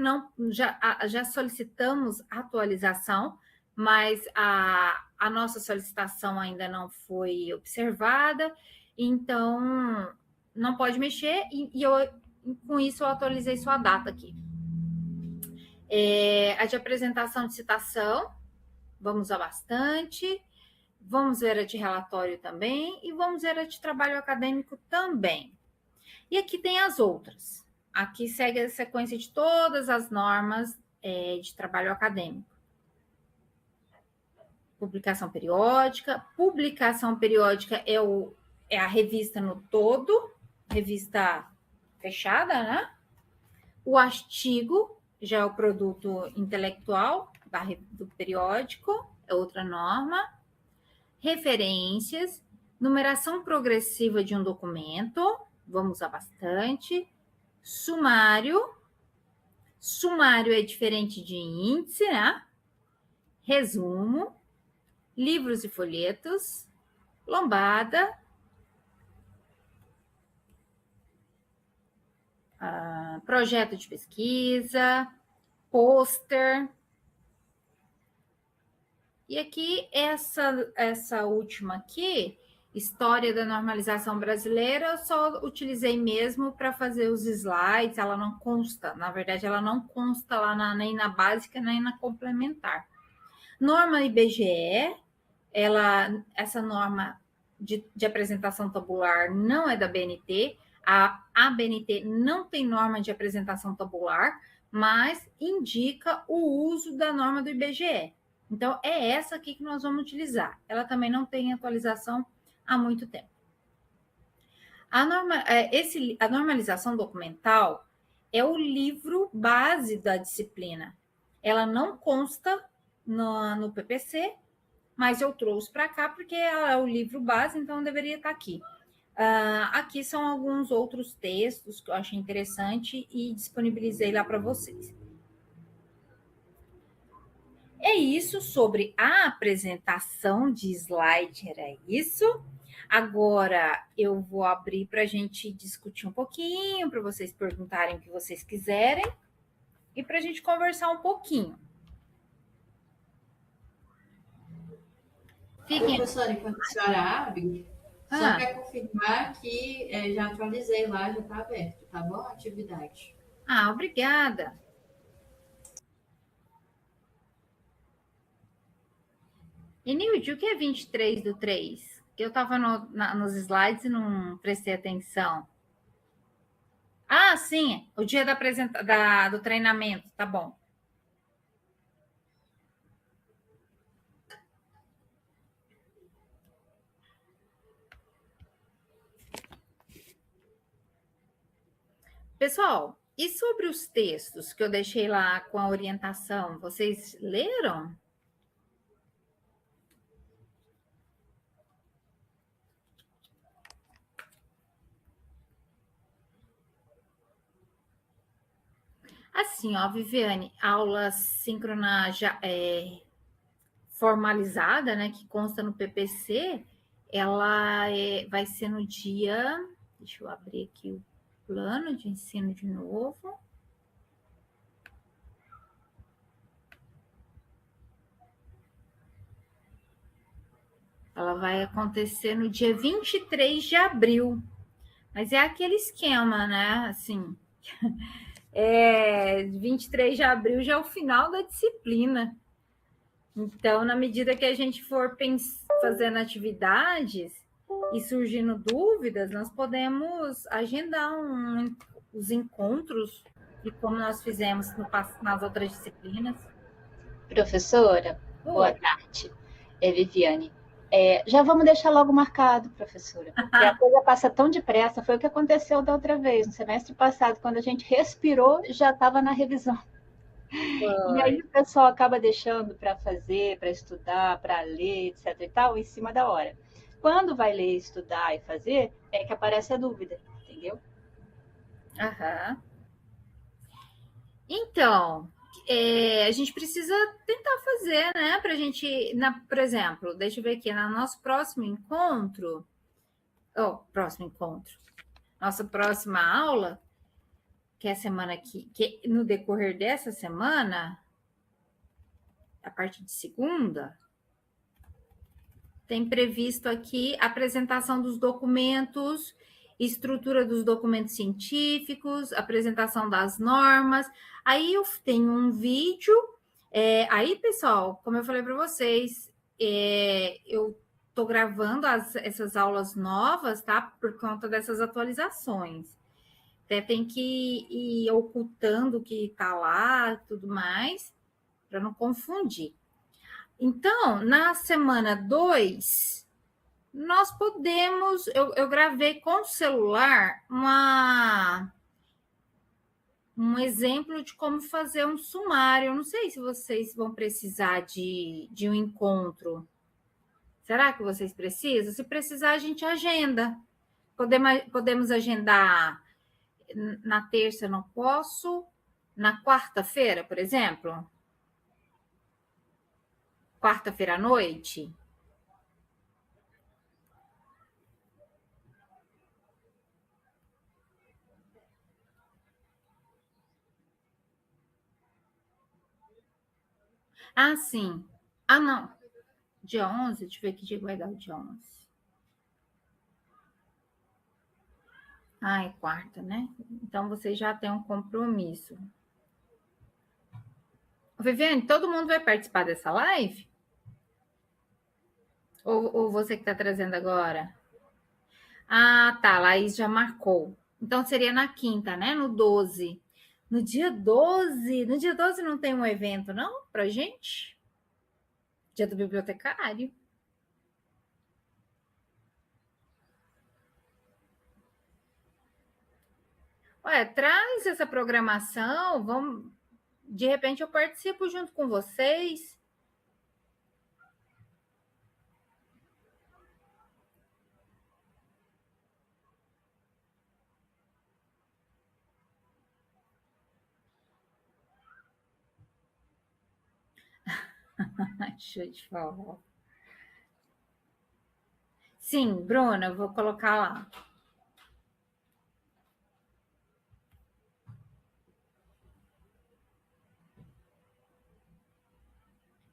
já solicitamos atualização, mas a nossa solicitação ainda não foi observada, então não pode mexer, com isso eu atualizei sua data aqui. A de apresentação de citação, vamos usar bastante, vamos ver a de relatório também, e vamos ver a de trabalho acadêmico também. E aqui tem as outras. Aqui segue a sequência de todas as normas de trabalho acadêmico. Publicação periódica. Publicação periódica é a revista no todo, revista fechada, né? O artigo já é o produto intelectual do periódico, é outra norma. Referências, numeração progressiva de um documento, vamos usar bastante. Sumário é diferente de índice, né? Resumo, livros e folhetos, lombada, projeto de pesquisa, pôster. E aqui, essa última aqui, História da Normalização Brasileira, eu só utilizei mesmo para fazer os slides, ela não consta, na verdade, ela não consta lá nem na básica, nem na complementar. Norma IBGE, essa norma de apresentação tabular não é da BNT, a BNT não tem norma de apresentação tabular, mas indica o uso da norma do IBGE. Então, é essa aqui que nós vamos utilizar. Ela também não tem atualização há muito tempo. A normalização documental é o livro base da disciplina. Ela não consta no PPC, mas eu trouxe para cá porque ela é o livro base, então deveria estar aqui. Aqui são alguns outros textos que eu achei interessante e disponibilizei lá para vocês. É isso sobre a apresentação de slide, era isso. Agora eu vou abrir para a gente discutir um pouquinho, para vocês perguntarem o que vocês quiserem e para a gente conversar um pouquinho. Professora, enquanto a senhora abre, só para confirmar que já atualizei lá, já está aberto, tá bom? A atividade. Obrigada. E, Nilde, o que é 23/3? Que eu estava nos slides e não prestei atenção. Sim, o dia do treinamento, tá bom. Pessoal, e sobre os textos que eu deixei lá com a orientação, vocês leram? Assim, Viviane, aula síncrona já formalizada, né, que consta no PPC, ela vai ser no dia... Deixa eu abrir aqui o plano de ensino de novo. Ela vai acontecer no dia 23 de abril. Mas é aquele esquema, né? Assim... 23 de abril já é o final da disciplina. Então, na medida que a gente for fazendo atividades e surgindo dúvidas, nós podemos agendar os encontros e como nós fizemos nas outras disciplinas. Professora, boa tarde. Viviane. Já vamos deixar logo marcado, professora, porque a coisa passa tão depressa. Foi o que aconteceu da outra vez, no semestre passado, quando a gente respirou, já estava na revisão. E aí o pessoal acaba deixando para fazer, para estudar, para ler, etc e tal, em cima da hora. Quando vai ler, estudar e fazer, é que aparece a dúvida, entendeu? Aham. Então, a gente precisa tentar fazer, né? Para a gente, por exemplo, deixa eu ver aqui, no nosso próximo encontro, nossa próxima aula, que é a semana que no decorrer dessa semana, a partir de segunda, tem previsto aqui a apresentação dos documentos, estrutura dos documentos científicos, apresentação das normas. Aí eu tenho um vídeo. Aí, pessoal, como eu falei para vocês, eu estou gravando essas aulas novas, tá? Por conta dessas atualizações. Até tem que ir ocultando o que está lá, tudo mais, para não confundir. Então, na semana 2, nós podemos... Eu gravei com o celular um exemplo de como fazer um sumário. Eu não sei se vocês vão precisar de um encontro. Será que vocês precisam? Se precisar, a gente agenda. Podemos agendar na terça, eu não posso. Na quarta-feira, por exemplo? Quarta-feira à noite? Ah, sim. Ah, não. Dia 11? Deixa eu ver que dia vai dar o dia 11. Ah, é quarta, né? Então, você já tem um compromisso. Viviane, todo mundo vai participar dessa live? Ou você que está trazendo agora? Ah, tá. Laís já marcou. Então, seria na quinta, né? No 12. No dia 12? No dia 12 não tem um evento, não? Pra gente? Dia do bibliotecário. Ué, traz essa programação. Vamos... De repente, eu participo junto com vocês. Show de forró. Sim, Bruna, eu vou colocar lá.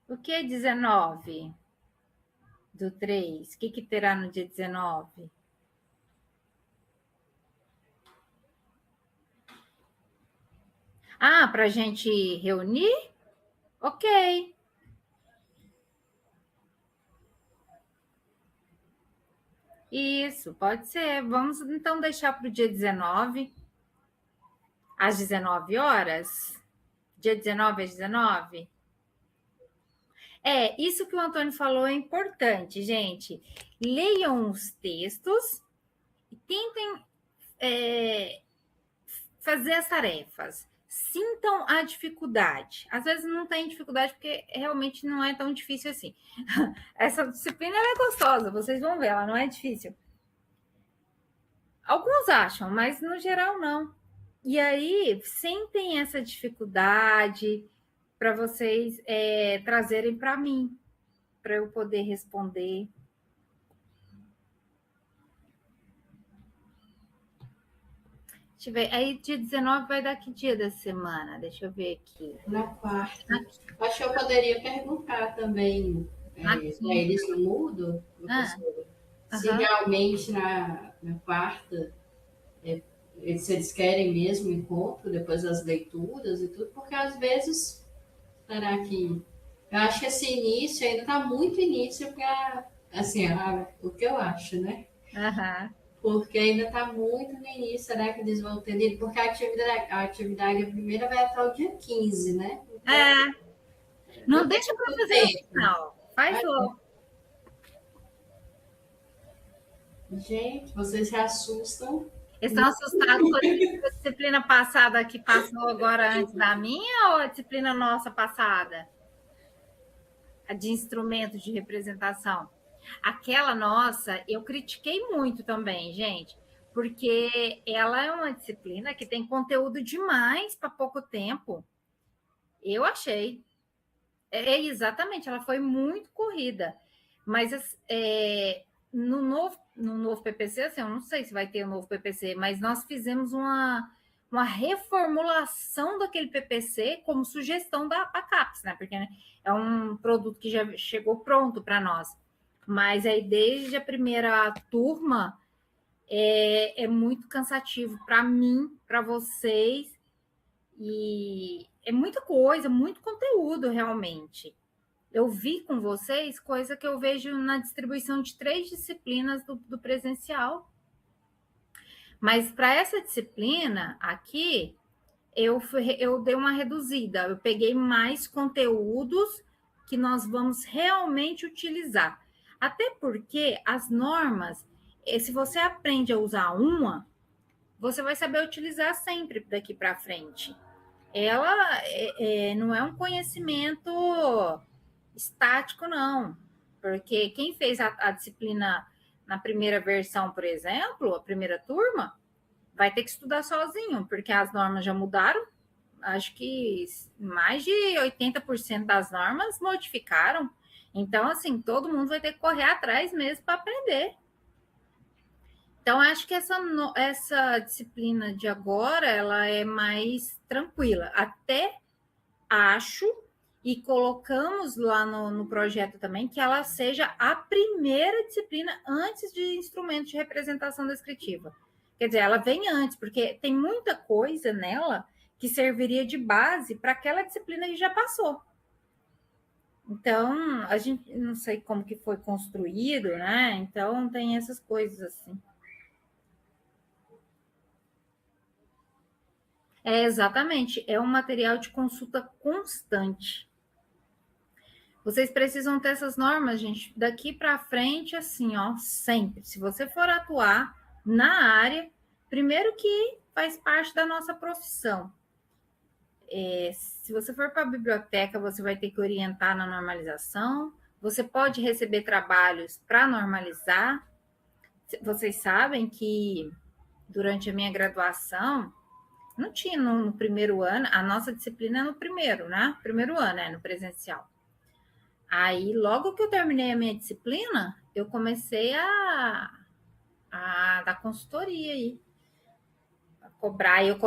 O que é 19 do 3? O que terá no dia 19? Ah, para a gente reunir? Ok. Isso, pode ser. Vamos então deixar para o dia 19, às 19 horas? Dia 19 às 19? Isso que o Antônio falou é importante, gente. Leiam os textos e tentem fazer as tarefas. Sintam a dificuldade. Às vezes não tem dificuldade porque realmente não é tão difícil assim. Essa disciplina é gostosa, vocês vão ver, ela não é difícil. Alguns acham, mas no geral não. E aí, sentem essa dificuldade para vocês trazerem para mim, para eu poder responder. Deixa eu ver. Aí, dia 19 vai dar que dia da semana? Deixa eu ver aqui. Na quarta. Acho que eu poderia perguntar também para eles no Mudo, professora, se realmente na quarta, se eles querem mesmo encontro depois das leituras e tudo, porque às vezes, será que... Eu acho que esse início ainda está muito início para, assim, o que eu acho, né? porque ainda está muito no início, será que eles vão ter? Porque a atividade primeira vai até o dia 15, né? Então, não deixa para fazer no final, faz logo. Gente, vocês se assustam. Estão assustados com a disciplina passada que passou agora antes da minha ou a disciplina nossa passada? A de instrumentos de representação. Aquela nossa, eu critiquei muito também, gente, porque ela é uma disciplina que tem conteúdo demais para pouco tempo. Eu achei. Exatamente, ela foi muito corrida. Mas no novo PPC, assim, eu não sei se vai ter o novo PPC, mas nós fizemos uma reformulação daquele PPC como sugestão da CAPES, né? Porque né, é um produto que já chegou pronto para nós. Mas aí, desde a primeira turma, é muito cansativo para mim, para vocês, e é muita coisa, muito conteúdo, realmente. Eu vi com vocês coisa que eu vejo na distribuição de 3 disciplinas do presencial. Mas para essa disciplina aqui, eu dei uma reduzida. Eu peguei mais conteúdos que nós vamos realmente utilizar. Até porque as normas, se você aprende a usar uma, você vai saber utilizar sempre daqui para frente. Ela não é um conhecimento estático, não. Porque quem fez a disciplina na primeira versão, por exemplo, a primeira turma, vai ter que estudar sozinho, porque as normas já mudaram. Acho que mais de 80% das normas modificaram. Então, assim, todo mundo vai ter que correr atrás mesmo para aprender. Então, acho que essa disciplina de agora, ela é mais tranquila. Até acho, e colocamos lá no projeto também, que ela seja a primeira disciplina antes de instrumentos de representação descritiva. Quer dizer, ela vem antes, porque tem muita coisa nela que serviria de base para aquela disciplina que já passou. Então, a gente não sei como que foi construído, né? Então, tem essas coisas assim. Exatamente, é um material de consulta constante. Vocês precisam ter essas normas, gente, daqui para frente, assim, ó, sempre. Se você for atuar na área, primeiro que faz parte da nossa profissão. Se você for para a biblioteca, você vai ter que orientar na normalização. Você pode receber trabalhos para normalizar. Vocês sabem que durante a minha graduação, não tinha no primeiro ano, a nossa disciplina é no primeiro, né? Primeiro ano, no presencial. Aí, logo que eu terminei a minha disciplina, eu comecei a dar consultoria aí. A cobrar, eu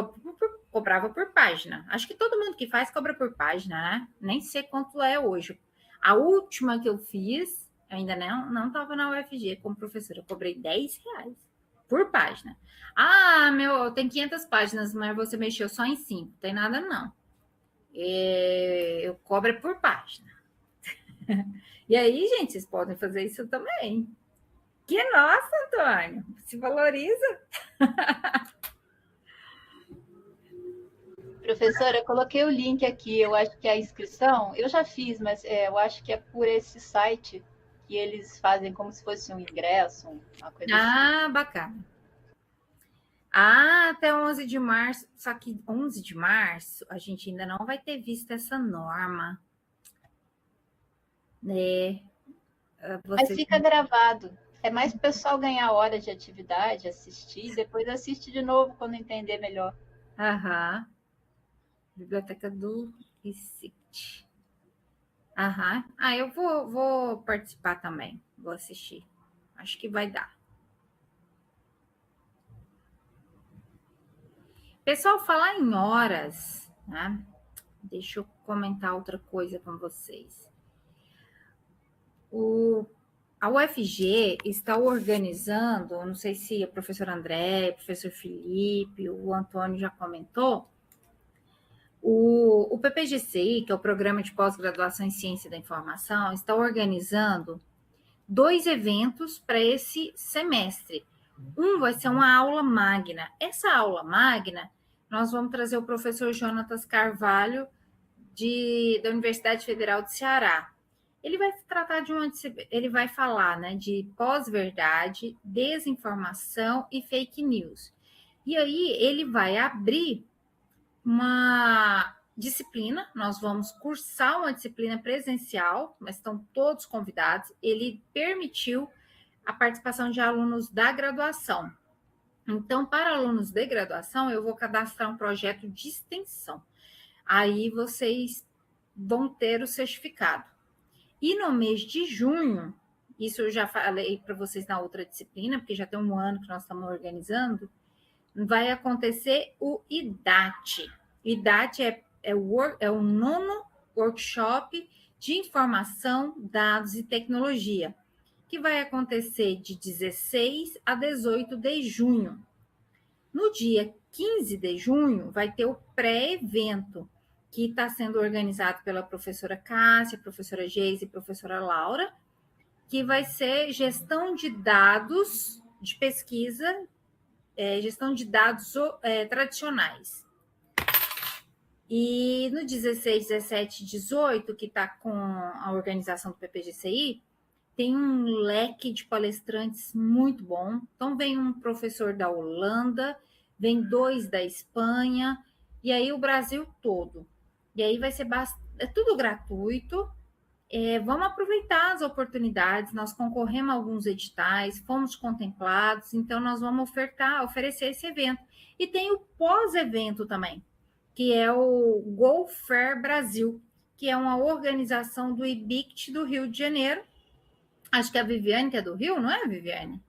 cobrava por página. Acho que todo mundo que faz cobra por página, né? Nem sei quanto é hoje. A última que eu fiz, ainda não estava na UFG como professora, eu cobrei R$10 por página. Tem 500 páginas, mas você mexeu só em 5. Tem nada, não. Eu cobro por página. E aí, gente, vocês podem fazer isso também. Que nossa, Antônio, se valoriza. Professora, eu coloquei o link aqui. Eu acho que a inscrição, eu já fiz, mas eu acho que é por esse site que eles fazem como se fosse um ingresso, uma coisa assim. Bacana. Até 11 de março, só que 11 de março a gente ainda não vai ter visto essa norma. Mas fica gravado. É mais o pessoal ganhar hora de atividade, assistir, depois assiste de novo quando entender melhor. Biblioteca do ICIT. Eu vou participar também. Vou assistir. Acho que vai dar. Pessoal, falar em horas, né? Deixa eu comentar outra coisa com vocês. A UFG está organizando, não sei se a professora André, o professor Felipe, o Antônio já comentou, o PPGCI, que é o Programa de Pós-Graduação em Ciência da Informação, está organizando 2 eventos para esse semestre. Vai ser uma aula magna. Essa aula magna, nós vamos trazer o professor Jonatas Carvalho, da Universidade Federal do Ceará. Ele vai tratar ele vai falar, né, de pós-verdade, desinformação e fake news. E aí ele vai abrir uma disciplina, nós vamos cursar uma disciplina presencial, mas estão todos convidados. Ele permitiu a participação de alunos da graduação. Então, para alunos de graduação, eu vou cadastrar um projeto de extensão. Aí vocês vão ter o certificado. E no mês de junho, isso eu já falei para vocês na outra disciplina, porque já tem um ano que nós estamos organizando, vai acontecer o IDAT. IDAT é o nono workshop de informação, dados e tecnologia, que vai acontecer de 16 a 18 de junho. No dia 15 de junho, vai ter o pré-evento, que está sendo organizado pela professora Cássia, professora Geise e professora Laura, que vai ser gestão de dados de pesquisa, gestão de dados tradicionais. E no 16, 17 e 18, que está com a organização do PPGCI, tem um leque de palestrantes muito bom. Então, vem um professor da Holanda, vem 2 da Espanha, e aí o Brasil todo. E aí vai ser tudo gratuito. Vamos aproveitar as oportunidades. Nós concorremos a alguns editais, fomos contemplados, então nós vamos oferecer esse evento. E tem o pós-evento também, que é o Go Fair Brasil, que é uma organização do IBICT do Rio de Janeiro. Acho que é a Viviane, que é do Rio, não é, Viviane?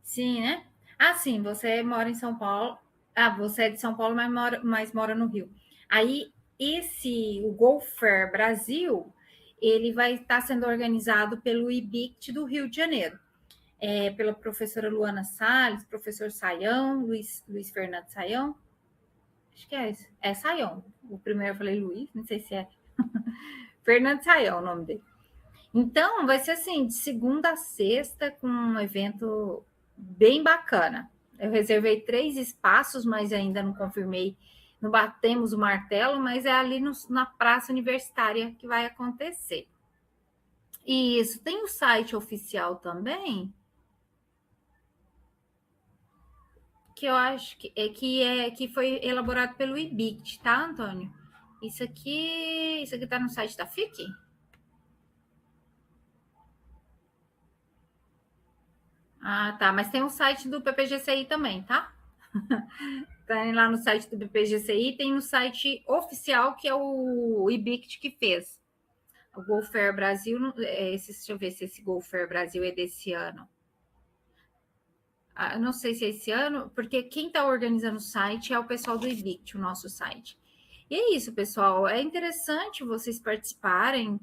Sim, né? Ah, sim, você mora em São Paulo. Ah, você é de São Paulo, mas mora no Rio. Aí, o Go Fair Brasil, ele vai estar sendo organizado pelo IBICT do Rio de Janeiro. Pela professora Luana Salles, professor Saião, Luiz Fernando Saião. Acho que é esse. É Saião. O primeiro eu falei Luiz, não sei se é. Fernando Saião, o nome dele. Então, vai ser assim, de segunda a sexta, com um evento bem bacana. Eu reservei 3 espaços, mas ainda não confirmei, não batemos o martelo, mas é ali na Praça Universitária que vai acontecer. E isso, tem o site oficial também, que eu acho que foi elaborado pelo IBICT, tá, Antônio? Isso aqui tá no site da FIC? Ah, tá. Mas tem um site do PPGCI também, tá? Tem lá no site do PPGCI, tem um site oficial que é o IBICT que fez. O Go Fair Brasil, deixa eu ver se esse Go Fair Brasil é desse ano. Não sei se é esse ano, porque quem está organizando o site é o pessoal do IBICT, o nosso site. E é isso, pessoal. É interessante vocês participarem.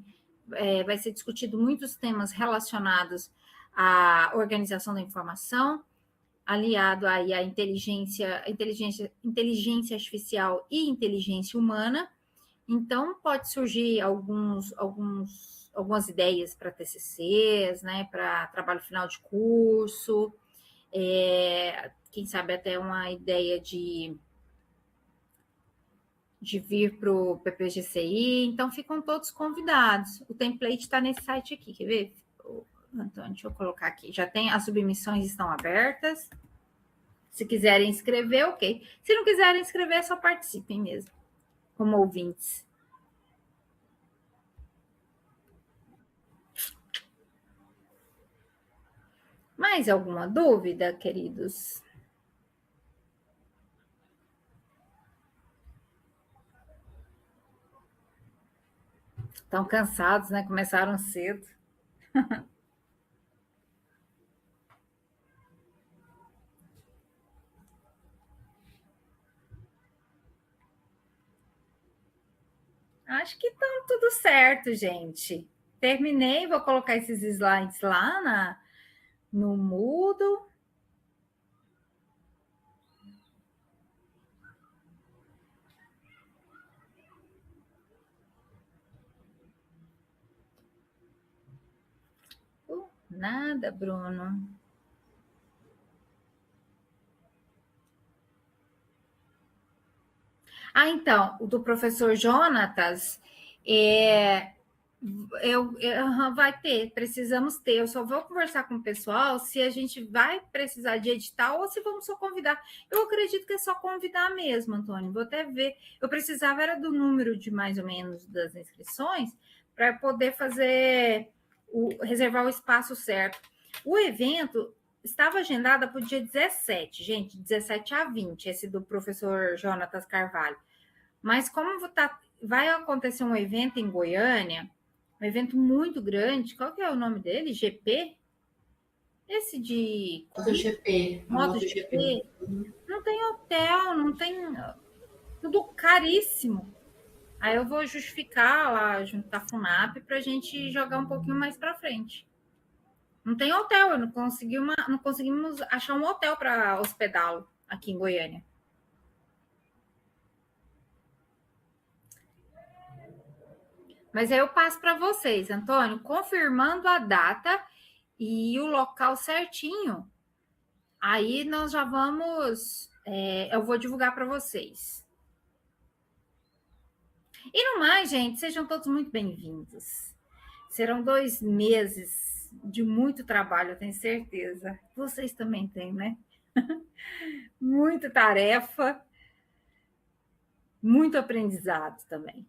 Vai ser discutido muitos temas relacionados à organização da informação, aliado aí à inteligência artificial e inteligência humana. Então, pode surgir algumas ideias para TCCs, né, para trabalho final de curso, quem sabe até uma ideia de vir para o PPGCI. Então, ficam todos convidados. O template está nesse site aqui, quer ver? Antônio, deixa eu colocar aqui. Já tem, as submissões estão abertas. Se quiserem escrever, ok. Se não quiserem escrever, só participem mesmo, como ouvintes. Mais alguma dúvida, queridos? Estão cansados, né? Começaram cedo. Acho que estão tudo certo, gente. Terminei, vou colocar esses slides lá no Moodle. Nada, Bruno. Então, o do professor Jonatas, vai ter, precisamos ter. Eu só vou conversar com o pessoal se a gente vai precisar de edital ou se vamos só convidar. Eu acredito que é só convidar mesmo, Antônio. Vou até ver. Eu precisava era do número de mais ou menos das inscrições para poder reservar o espaço certo. O evento estava agendado para o dia 17, gente, 17 a 20, esse do professor Jonatas Carvalho. Mas como vai acontecer um evento em Goiânia, um evento muito grande, qual que é o nome dele? GP? Esse de... MotoGP. MotoGP. Não tem hotel, não tem... Tudo caríssimo. Aí eu vou justificar lá junto à FUNAP para a gente jogar um pouquinho mais para frente. Não tem hotel, não conseguimos achar um hotel para hospedá-lo aqui em Goiânia. Mas aí eu passo para vocês, Antônio, confirmando a data e o local certinho. Aí nós já vamos... eu vou divulgar para vocês. E no mais, gente, sejam todos muito bem-vindos. Serão 2 meses de muito trabalho, eu tenho certeza. Vocês também têm, né? Muita tarefa, muito aprendizado também.